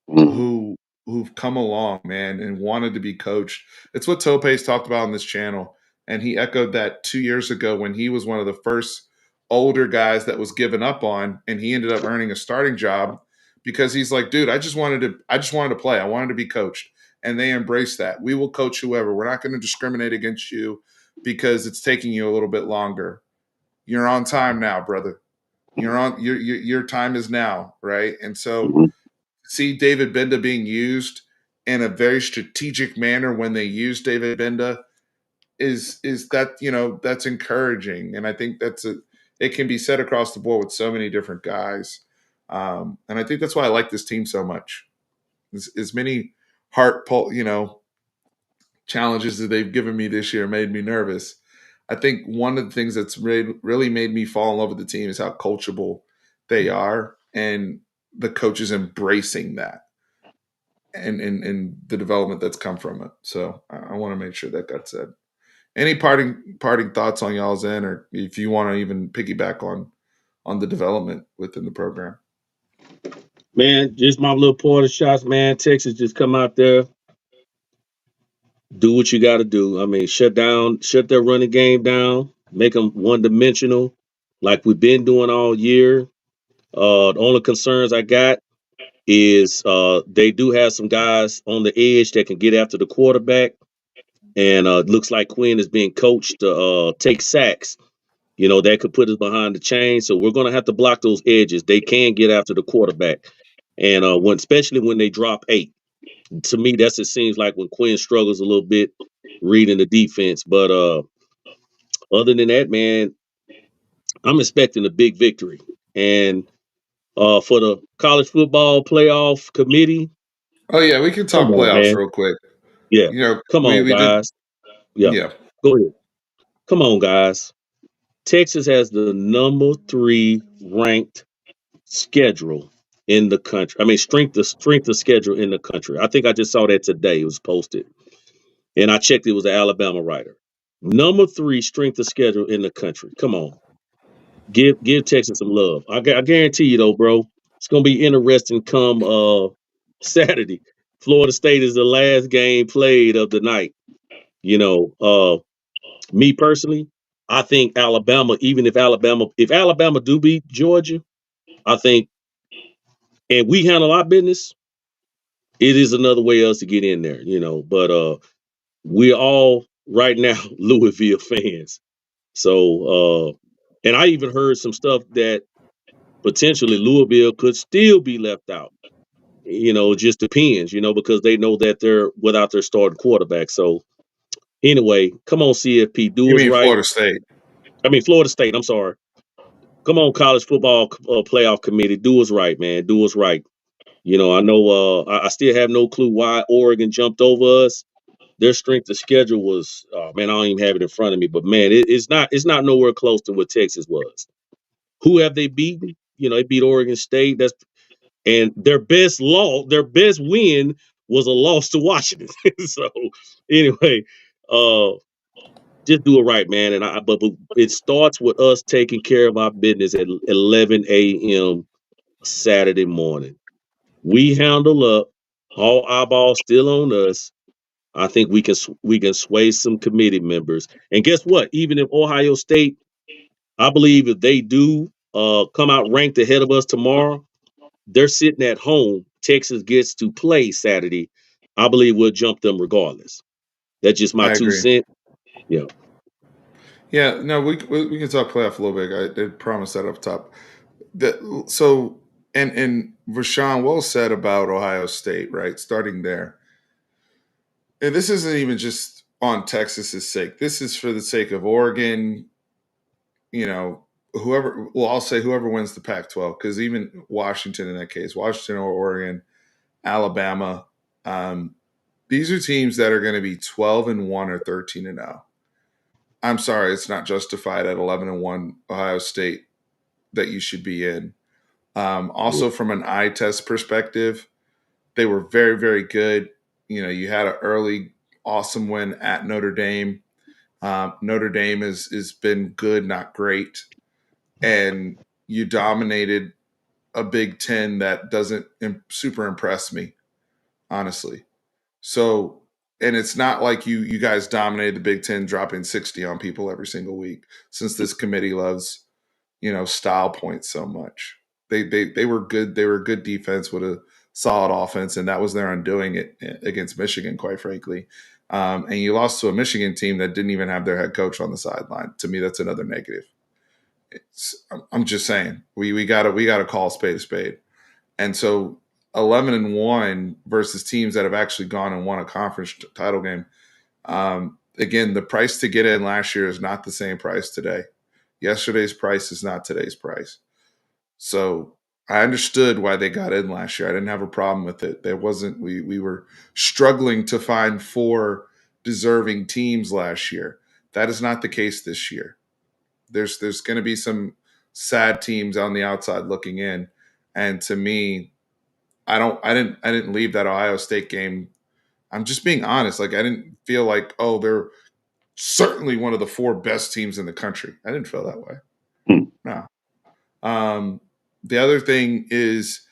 Mm. who who've come along, man, and wanted to be coached. It's what Tope's talked about on this channel, and he echoed that 2 years ago when he was one of the first older guys that was given up on, and he ended up earning a starting job because he's like, dude, I just wanted to play. I wanted to be coached, and they embraced that. We will coach whoever. We're not going to discriminate against you because it's taking you a little bit longer. You're on time now, brother. Your time is now, right? And so Mhm. see David Benda being used in a very strategic manner when they use David Benda is that that's encouraging, and I think it can be said across the board with so many different guys, and I think that's why I like this team so much. As many challenges that they've given me this year made me nervous. I think one of the things that's really made me fall in love with the team is how coachable they are, and the coaches embracing that and the development that's come from it. So I want to make sure that got said. Any parting thoughts on y'all's end, or if you want to even piggyback on the development within the program? Man, just my little part of shots, man. Texas just come out there, do what you got to do. I mean, shut their running game down, make them one dimensional, like we've been doing all year. The only concerns I got is they do have some guys on the edge that can get after the quarterback, and it looks like Quinn is being coached to take sacks. You know, that could put us behind the chain. So we're going to have to block those edges. They can get after the quarterback, and especially when they drop eight. To me, that's it seems like when Quinn struggles a little bit reading the defense. But other than that, man, I'm expecting a big victory. And for the college football playoff committee, Oh yeah, we can come talk on, playoffs man. real quick. Yeah. You know, Come on, we did. guys. Yeah. Yeah. Go ahead. Come on, guys. Texas has the number 3 ranked schedule in the country. I mean, strength of schedule in the country. I think I just saw that today. It was posted, and I checked. It was an Alabama writer. Number 3 strength of schedule in the country. Come on, give Texas some love. I guarantee you, though, bro, it's gonna be interesting come Saturday. Florida State is the last game played of the night. You know, me personally, I think Alabama. Even if Alabama do beat Georgia, I think, and we handle our business, it is another way else to get in there, you know. But we're all right now Louisville fans. So and I even heard some stuff that potentially Louisville could still be left out. You know, it just depends, you know, because they know that they're without their starting quarterback. So anyway, come on, CFP, You do us mean right. Florida State? I mean Florida State, I'm sorry. Come on, college football playoff committee, do us right, man. Do us right. You know, I know I still have no clue why Oregon jumped over us. Their strength of schedule was, man, I don't even have it in front of me, but man, it's not nowhere close to what Texas was. Who have they beaten? You know, they beat Oregon State. And their best win was a loss to Washington. So anyway, uh, just do it right, man. But it starts with us taking care of our business at 11 a.m. Saturday morning. We handle up, all eyeballs still on us. I think we can sway some committee members. And guess what? Even if Ohio State, I believe if they do come out ranked ahead of us tomorrow, they're sitting at home. Texas gets to play Saturday. I believe we'll jump them regardless. That's just my I two agree. cents. Yeah. Yeah, no, we can talk playoff a little bit. I did promise that up top. So and Rashawn well said about Ohio State, right? Starting there, and this isn't even just on Texas's sake. This is for the sake of Oregon. You know, whoever. Well, I'll say whoever wins the Pac-12, because even Washington in that case, Washington or Oregon, Alabama, um, these are teams that are going to be 12-1 or 13-0. I'm sorry, it's not justified at 11-1 Ohio State that you should be in. Yeah. Also, from an eye test perspective, they were very, very good. You know, you had an early awesome win at Notre Dame. Notre Dame has been good, not great, and you dominated a Big Ten that doesn't super impress me, honestly. So, and it's not like you guys dominated the Big Ten, dropping 60 on people every single week. Since this committee loves, style points so much, they were good. They were a good defense with a solid offense, and that was their undoing it against Michigan, quite frankly. And you lost to a Michigan team that didn't even have their head coach on the sideline. To me, that's another negative. I'm just saying we gotta call a spade a spade. And so 11-1 versus teams that have actually gone and won a conference title game. Again, the price to get in last year is not the same price today. Yesterday's price is not today's price. So I understood why they got in last year. I didn't have a problem with it. There wasn't we were struggling to find 4 deserving teams last year. That is not the case this year. There's going to be sad teams on the outside looking in. And to me, I didn't leave that Ohio State game. I'm just being honest. Like I didn't feel like, oh, they're certainly one of the 4 best teams in the country. I didn't feel that way. Hmm. No. The other thing is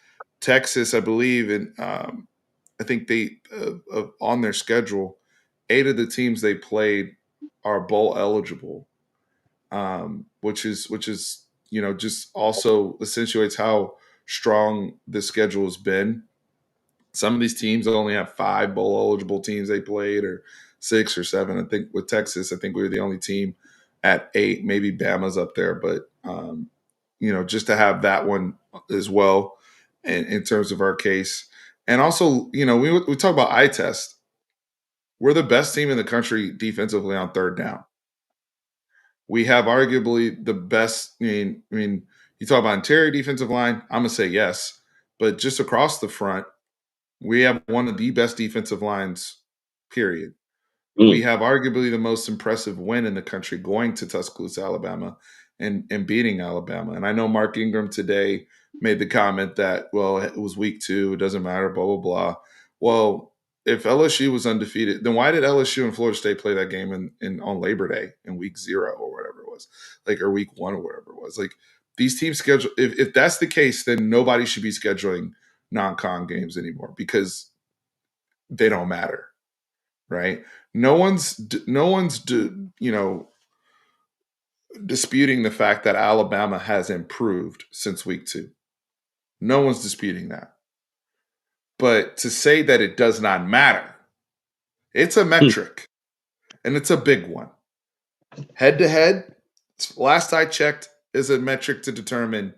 Texas, I believe, and I think they on their schedule, 8 of the teams they played are bowl eligible, which is just also accentuates how strong the schedule has been. Some of these teams only have 5 bowl eligible teams they played, or 6 or 7. I think with Texas, I think we were the only team at 8. Maybe Bama's up there, but just to have that one as well in terms of our case. And also, we talk about eye test. We're the best team in the country defensively on third down. We have arguably the best. I mean, you talk about interior defensive line. I'm gonna say yes, but just across the front, we have one of the best defensive lines. Period. We Mm. have arguably the most impressive win in the country going to Tuscaloosa, Alabama, and beating Alabama. And I know Mark Ingram today made the comment that, well, it was week 2, it doesn't matter, blah, blah, blah. Well, if LSU was undefeated, then why did LSU and Florida State play that game in on Labor Day in week 0 or whatever it was, like, or week 1 or whatever it was? Like, these teams schedule. If that's the case, then nobody should be scheduling non-con games anymore because they don't matter, right? No one's disputing the fact that Alabama has improved since week 2. No one's disputing that. But to say that it does not matter, it's a Hmm. metric, and it's a big one. Head to head, last I checked, is a metric to determine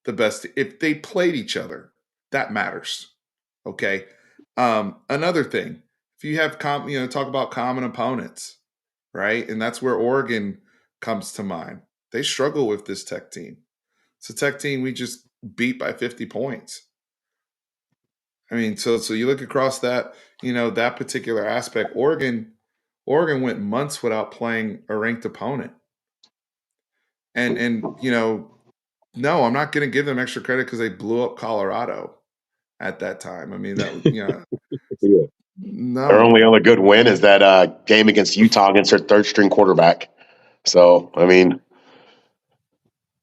the best. If they played each other, that matters. Okay. Another thing, if you have talk about common opponents, right? And that's where Oregon comes to mind. They struggle with this Tech team. It's a Tech team we just beat by 50 points. I mean, so you look across that, that particular aspect. Oregon went months without playing a ranked opponent. And no, I'm not going to give them extra credit because they blew up Colorado at that time. I mean, Yeah. Their no. only other good win is that game against Utah against their third string quarterback. So, I mean,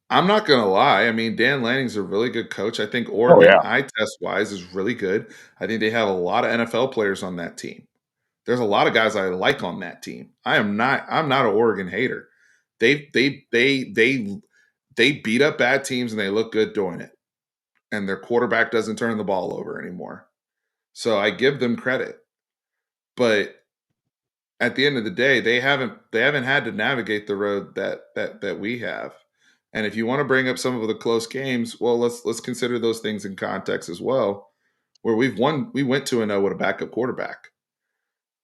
I'm not gonna lie. I mean, Dan Lanning's a really good coach. I think oh Oregon, yeah, eye test wise, is really good. I think they have a lot of NFL players on that team. There's a lot of guys I like on that team. I'm not an Oregon hater. They beat up bad teams and they look good doing it. And their quarterback doesn't turn the ball over anymore. So I give them credit. But at the end of the day, they haven't had to navigate the road that we have. And if you want to bring up some of the close games, well, let's consider those things in context as well. Where we went 2-0 with a backup quarterback.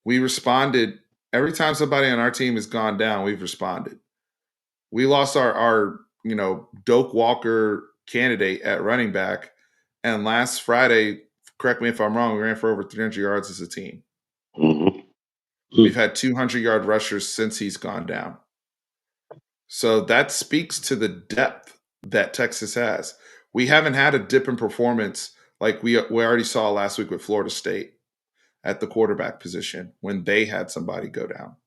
We responded every time somebody on our team has gone down. We've responded. We lost our Doak Walker candidate at running back, and last Friday, correct me if I'm wrong, we ran for over 300 yards as a team. mm-hmm. We've had 200-yard rushers since he's gone down. So that speaks to the depth that Texas has. We haven't had a dip in performance like we already saw last week with Florida State at the quarterback position when they had somebody go down.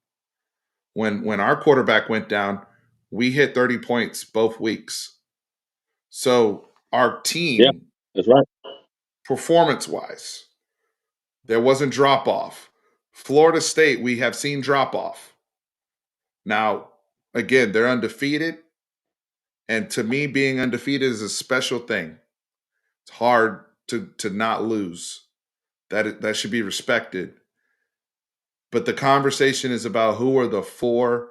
When our quarterback went down, we hit 30 points both weeks. So our Yeah, team, that's right. performance wise, there wasn't drop off. Florida State, we have seen drop off. Now, again, they're undefeated. And to me, being undefeated is a special thing. It's hard to not lose. That should be respected. But the conversation is about who are the 4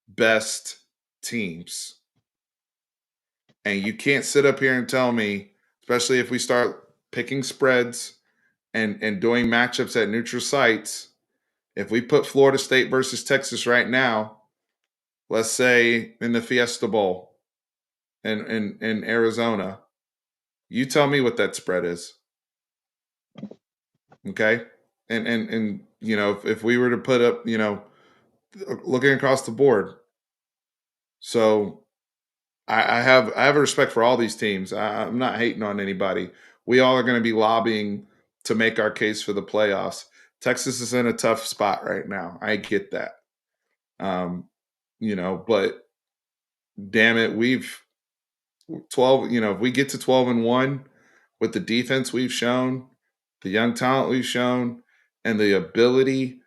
best teams. And you can't sit up here and tell me, especially if we start picking spreads and doing matchups at neutral sites, if we put Florida State versus Texas right now, let's say in the Fiesta Bowl in Arizona, you tell me what that spread is. Okay. And if we were to put up, looking across the board. So I have a respect for all these teams. I'm not hating on anybody. We all are going to be lobbying to make our case for the playoffs. Texas is in a tough spot right now. I get that. Um, but damn it, we've 12. If we get to 12-1 with the defense we've shown, the young talent we've shown, and the ability,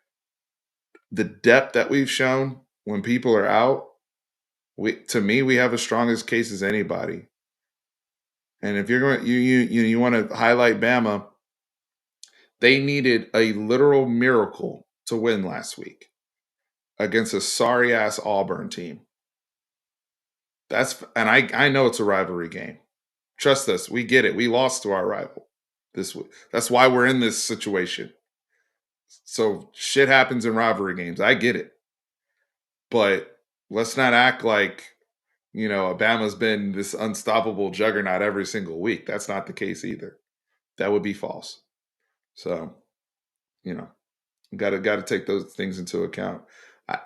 the depth that we've shown when people are out, to me, we have as strong as case as anybody. And if you're going, you want to highlight Bama, they needed a literal miracle to win last week against a sorry ass Auburn team. I know it's a rivalry game. Trust us, we get it. We lost to our rival this week. That's why we're in this situation. So shit happens in rivalry games. I get it, but let's not act like Alabama's been this unstoppable juggernaut every single week. That's not the case either. That would be false. So, you know, got to take those things into account.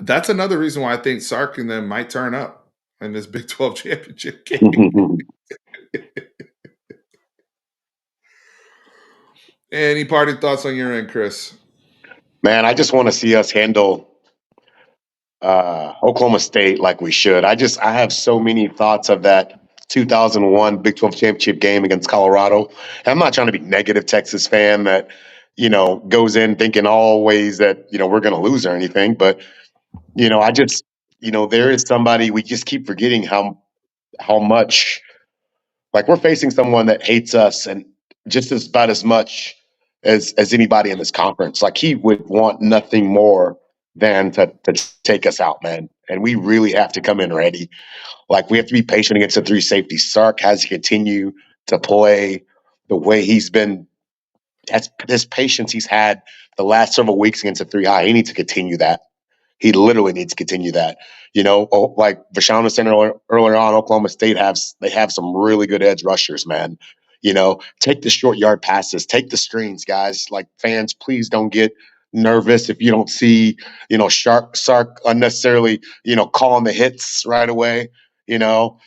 That's another reason why I think Sark and them might turn up in this Big 12 championship game. Any party thoughts on your end, Chris? Man, I just want to see us handle Oklahoma State like we should. I have so many thoughts of that 2001 Big 12 championship game against Colorado. And I'm not trying to be negative Texas fan that goes in thinking always that we're going to lose or anything, but I just there is somebody we just keep forgetting how much like we're facing someone that hates us and just as about as much as anybody in this conference. Like he would want nothing more than to take us out, man. And we really have to come in ready. Like we have to be patient against the three safeties. Sark has to continue to play the way he's been. That's this patience he's had the last several weeks against the three high. He needs to continue that. He literally needs to continue that. Like Vashon was saying earlier on, Oklahoma State they have some really good edge rushers, man. Take the short yard passes, take the screens, guys. Like fans, please don't get nervous if you don't see, Sark unnecessarily, calling the hits right away.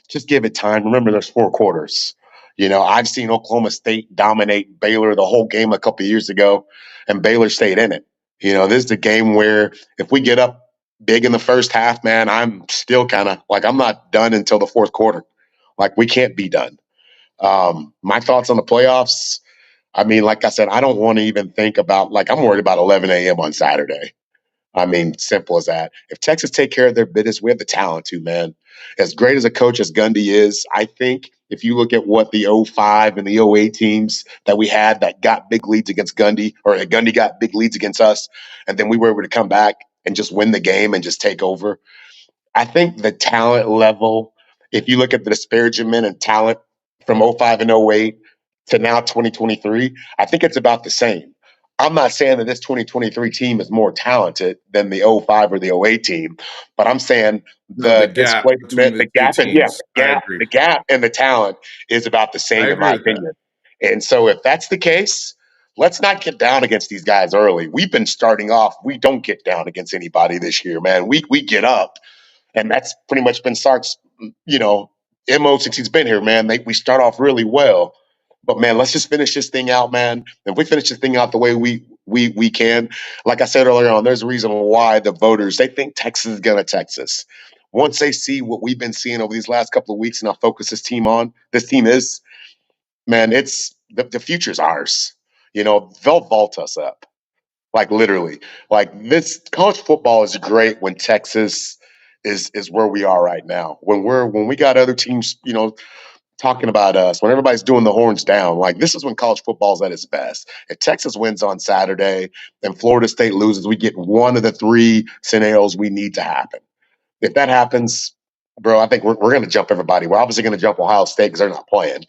Just give it time. Remember, there's 4 quarters. I've seen Oklahoma State dominate Baylor the whole game a couple of years ago, and Baylor stayed in it. This is a game where if we get up big in the first half, man, I'm still kind of like I'm not done until the fourth quarter. Like we can't be done. My thoughts on the playoffs. I mean, like I said, I don't want to even think about like I'm worried about 11 a.m. on Saturday. I mean, simple as that. If Texas take care of their business, we have the talent to, man. As great as a coach as Gundy is, I think if you look at what the '05 and the '08 teams that we had that got big leads against Gundy, or Gundy got big leads against us, and then we were able to come back and just win the game and just take over. I think the talent level, if you look at the disparagement and talent from '05 and '08 to now 2023, I think it's about the same. I'm not saying that this 2023 team is more talented than the '05 or the '08 team, but I'm saying No, the the gap between displacement, the the two gap, and yeah, teams. I agree. the gap and the talent is about the I same in agree my with that. opinion. And so if that's the case, let's not get down against these guys early. We've been starting off. We don't get down against anybody this year, man. We get up. And that's pretty much been Sark's, MO since he's been here, man. We start off really well. But man, let's just finish this thing out, man. If we finish this thing out the way we can, like I said earlier on, there's a reason why the voters they think Texas is gonna Texas. Once they see what we've been seeing over these last couple of weeks, and I'll focus this team is, man, it's the future's ours. They'll vault us up. Like literally, like this college football is great when Texas is where we are right now. When we got other teams, talking about us, when everybody's doing the horns down, like this is when college football's at its best. If Texas wins on Saturday and Florida State loses, we get one of the three scenarios we need to happen. If that happens, bro, I think we're going to jump everybody. We're obviously going to jump Ohio State because they're not playing.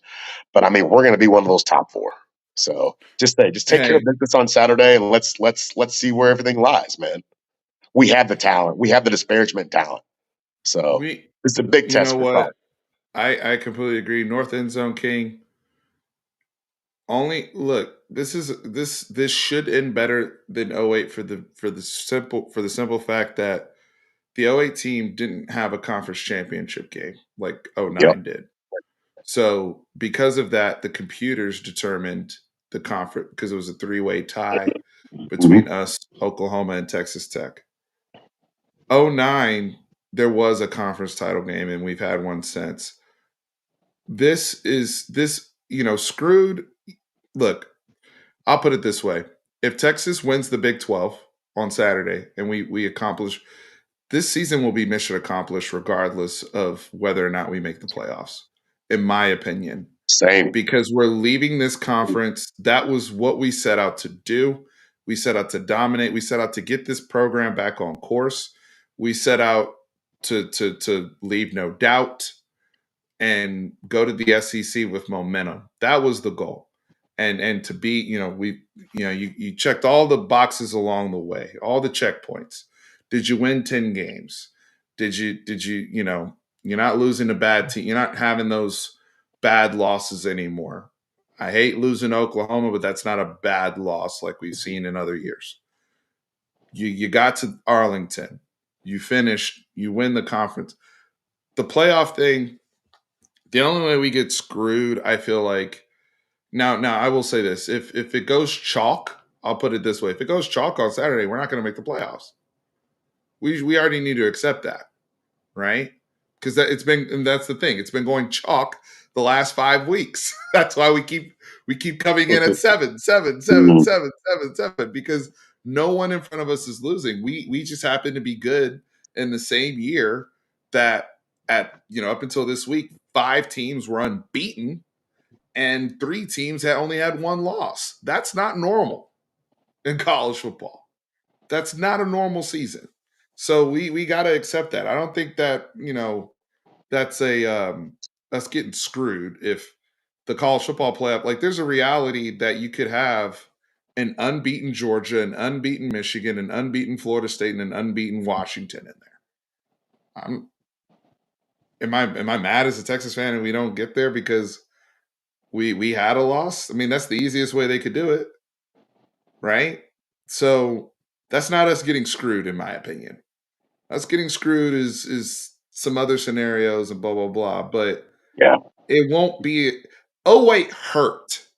But I mean, we're going to be one of those top four. So just take care of Hey, business on Saturday, and let's see where everything lies, man. We have the talent. We have the disparagement talent. So we, it's a big you test know for Sark. what? I completely agree. North End Zone King. Only look. This should end better than '08 for the simple fact that the '08 team didn't have a conference championship game like Yep. '09 did. So because of that, the computers determined the conference because it was a three-way tie between Mm-hmm. us, Oklahoma, and Texas Tech. '09, there was a conference title game, and we've had one since. Screwed. Look, I'll put it this way: if Texas wins the Big 12 on Saturday, and we accomplish this season, will be mission accomplished regardless of whether or not we make the playoffs. In my opinion, Same. because we're leaving this conference. That was what we set out to do. We set out to dominate. We set out to get this program back on course. We set out to leave no doubt and go to the SEC with momentum. That was the goal. And to be, you checked all the boxes along the way, all the checkpoints. Did you win 10 games? You're not losing to bad team. You're not having those bad losses anymore. I hate losing to Oklahoma, but that's not a bad loss like we've seen in other years. You got to Arlington. You finished, you win the conference. The playoff thing, the only way we get screwed, I feel like. Now I will say this: if it goes chalk, I'll put it this way: if it goes chalk on Saturday, we're not going to make the playoffs. We already need to accept that, right? Because and that's the thing. It's been going chalk the last 5 weeks. That's why we keep coming in at 7, 7, 7, 7, 7, 7 because no one in front of us is losing. We just happen to be good in the same year that up until this week, 5 teams were unbeaten and 3 teams had only had one loss. That's not normal in college football. That's not a normal season. So we got to accept that. I don't think that that's us getting screwed if the college football playoff. Like there's a reality that you could have an unbeaten Georgia, an unbeaten Michigan, an unbeaten Florida State, and an unbeaten Washington in there. Am I mad as a Texas fan and we don't get there because we had a loss? I mean, that's the easiest way they could do it, right? So that's not us getting screwed, in my opinion. Us getting screwed is some other scenarios and blah blah blah, but Yeah. it won't be. Oh wait, hurt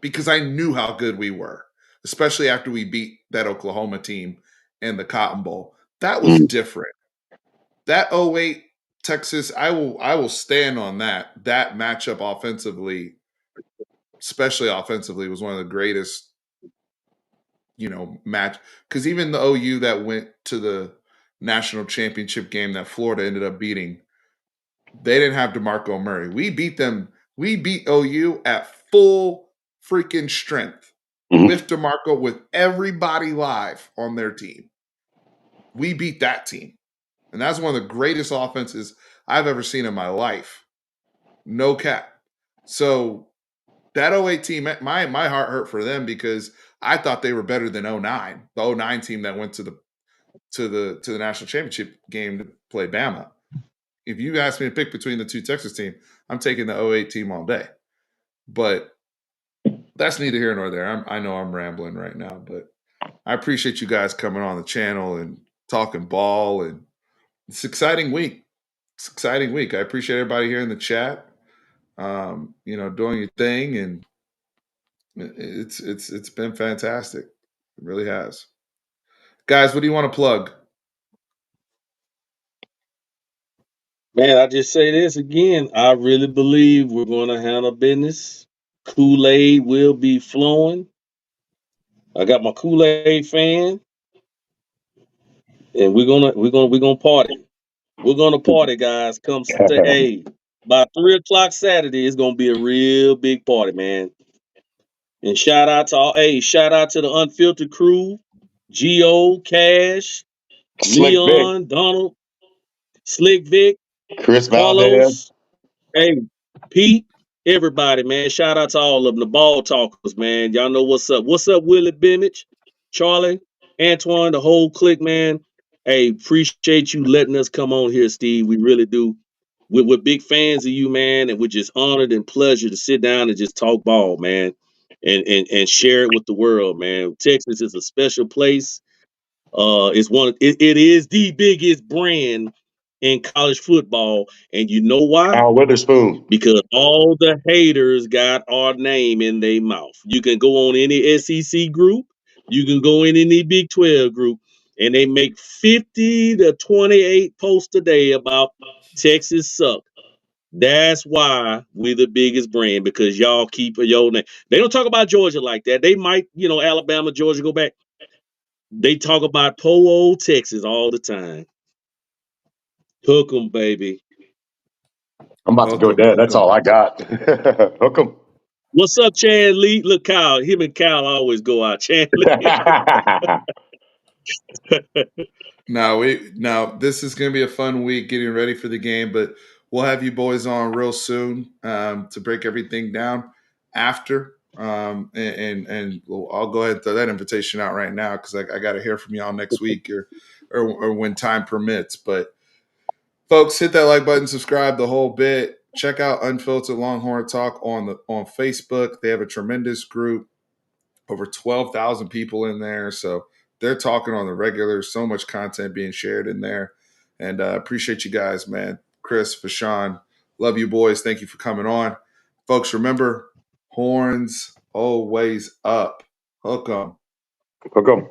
because I knew how good we were, especially after we beat that Oklahoma team in the Cotton Bowl. That was Mm. different. That '08 Texas, I will stand on that. That matchup offensively, especially offensively, was one of the greatest match because even the OU that went to the national championship game that Florida ended up beating, they didn't have DeMarco Murray. We beat them. We beat OU at full freaking strength Mm-hmm. with DeMarco, with everybody live on their team. We beat that team. And that's one of the greatest offenses I've ever seen in my life. No cap. So that '08 team, my heart hurt for them because I thought they were better than '09, the '09 team that went to the national championship game to play Bama. If you ask me to pick between the two Texas teams, I'm taking the '08 team all day. But that's neither here nor there. I know I'm rambling right now, but I appreciate you guys coming on the channel and talking ball, and it's an exciting week. It's an exciting week. I appreciate everybody here in the chat, doing your thing, and it's been fantastic. It really has. Guys, what do you want to plug? Man, I just say this again. I really believe we're going to handle business. Kool-Aid will be flowing. I got my Kool-Aid fan, and we're gonna party. We're gonna party, guys. Come say, hey, by 3 o'clock Saturday, it's gonna be a real big party, man. And shout out to the Unfiltered crew, Geo, Cash, Slick Vic, Leon, Donald, Slick Vic, Chris Valdez. Carlos. Hey, Pete, everybody, man. Shout out to all of them, the ball talkers, man. Y'all know what's up. What's up, Willie Bennett, Charlie, Antoine, the whole clique, man. Hey, appreciate you letting us come on here, Steve. We really do. We're big fans of you, man, and we're just honored and pleasure to sit down and just talk ball, man, and share it with the world, man. Texas is a special place. It is the biggest brand in college football, and you know why? Al Witherspoon. Because all the haters got our name in their mouth. You can go on any SEC group, you can go in any Big 12 group, and they make 50 to 28 posts a day about Texas suck. That's why we're the biggest brand, because y'all keep your name. They don't talk about Georgia like that. They might, Alabama, Georgia go back. They talk about po old Texas all the time. Hook 'em, baby. I'm about to Hook go 'em, dead. hook That's 'em. all I got. Hook 'em. What's up, Chan Lee? Look, Kyle. Him and Kyle always go out. Chan Lee. Now this is going to be a fun week getting ready for the game, but we'll have you boys on real soon to break everything down after. I'll go ahead and throw that invitation out right now because I got to hear from y'all next week or when time permits. But folks, hit that like button, subscribe the whole bit. Check out Unfiltered Longhorn Talk on Facebook. They have a tremendous group, over 12,000 people in there. So they're talking on the regular, so much content being shared in there. And appreciate you guys, man. Chris, Fashawn, love you boys. Thank you for coming on. Folks, remember, horns always up. Hook 'em. Hook 'em.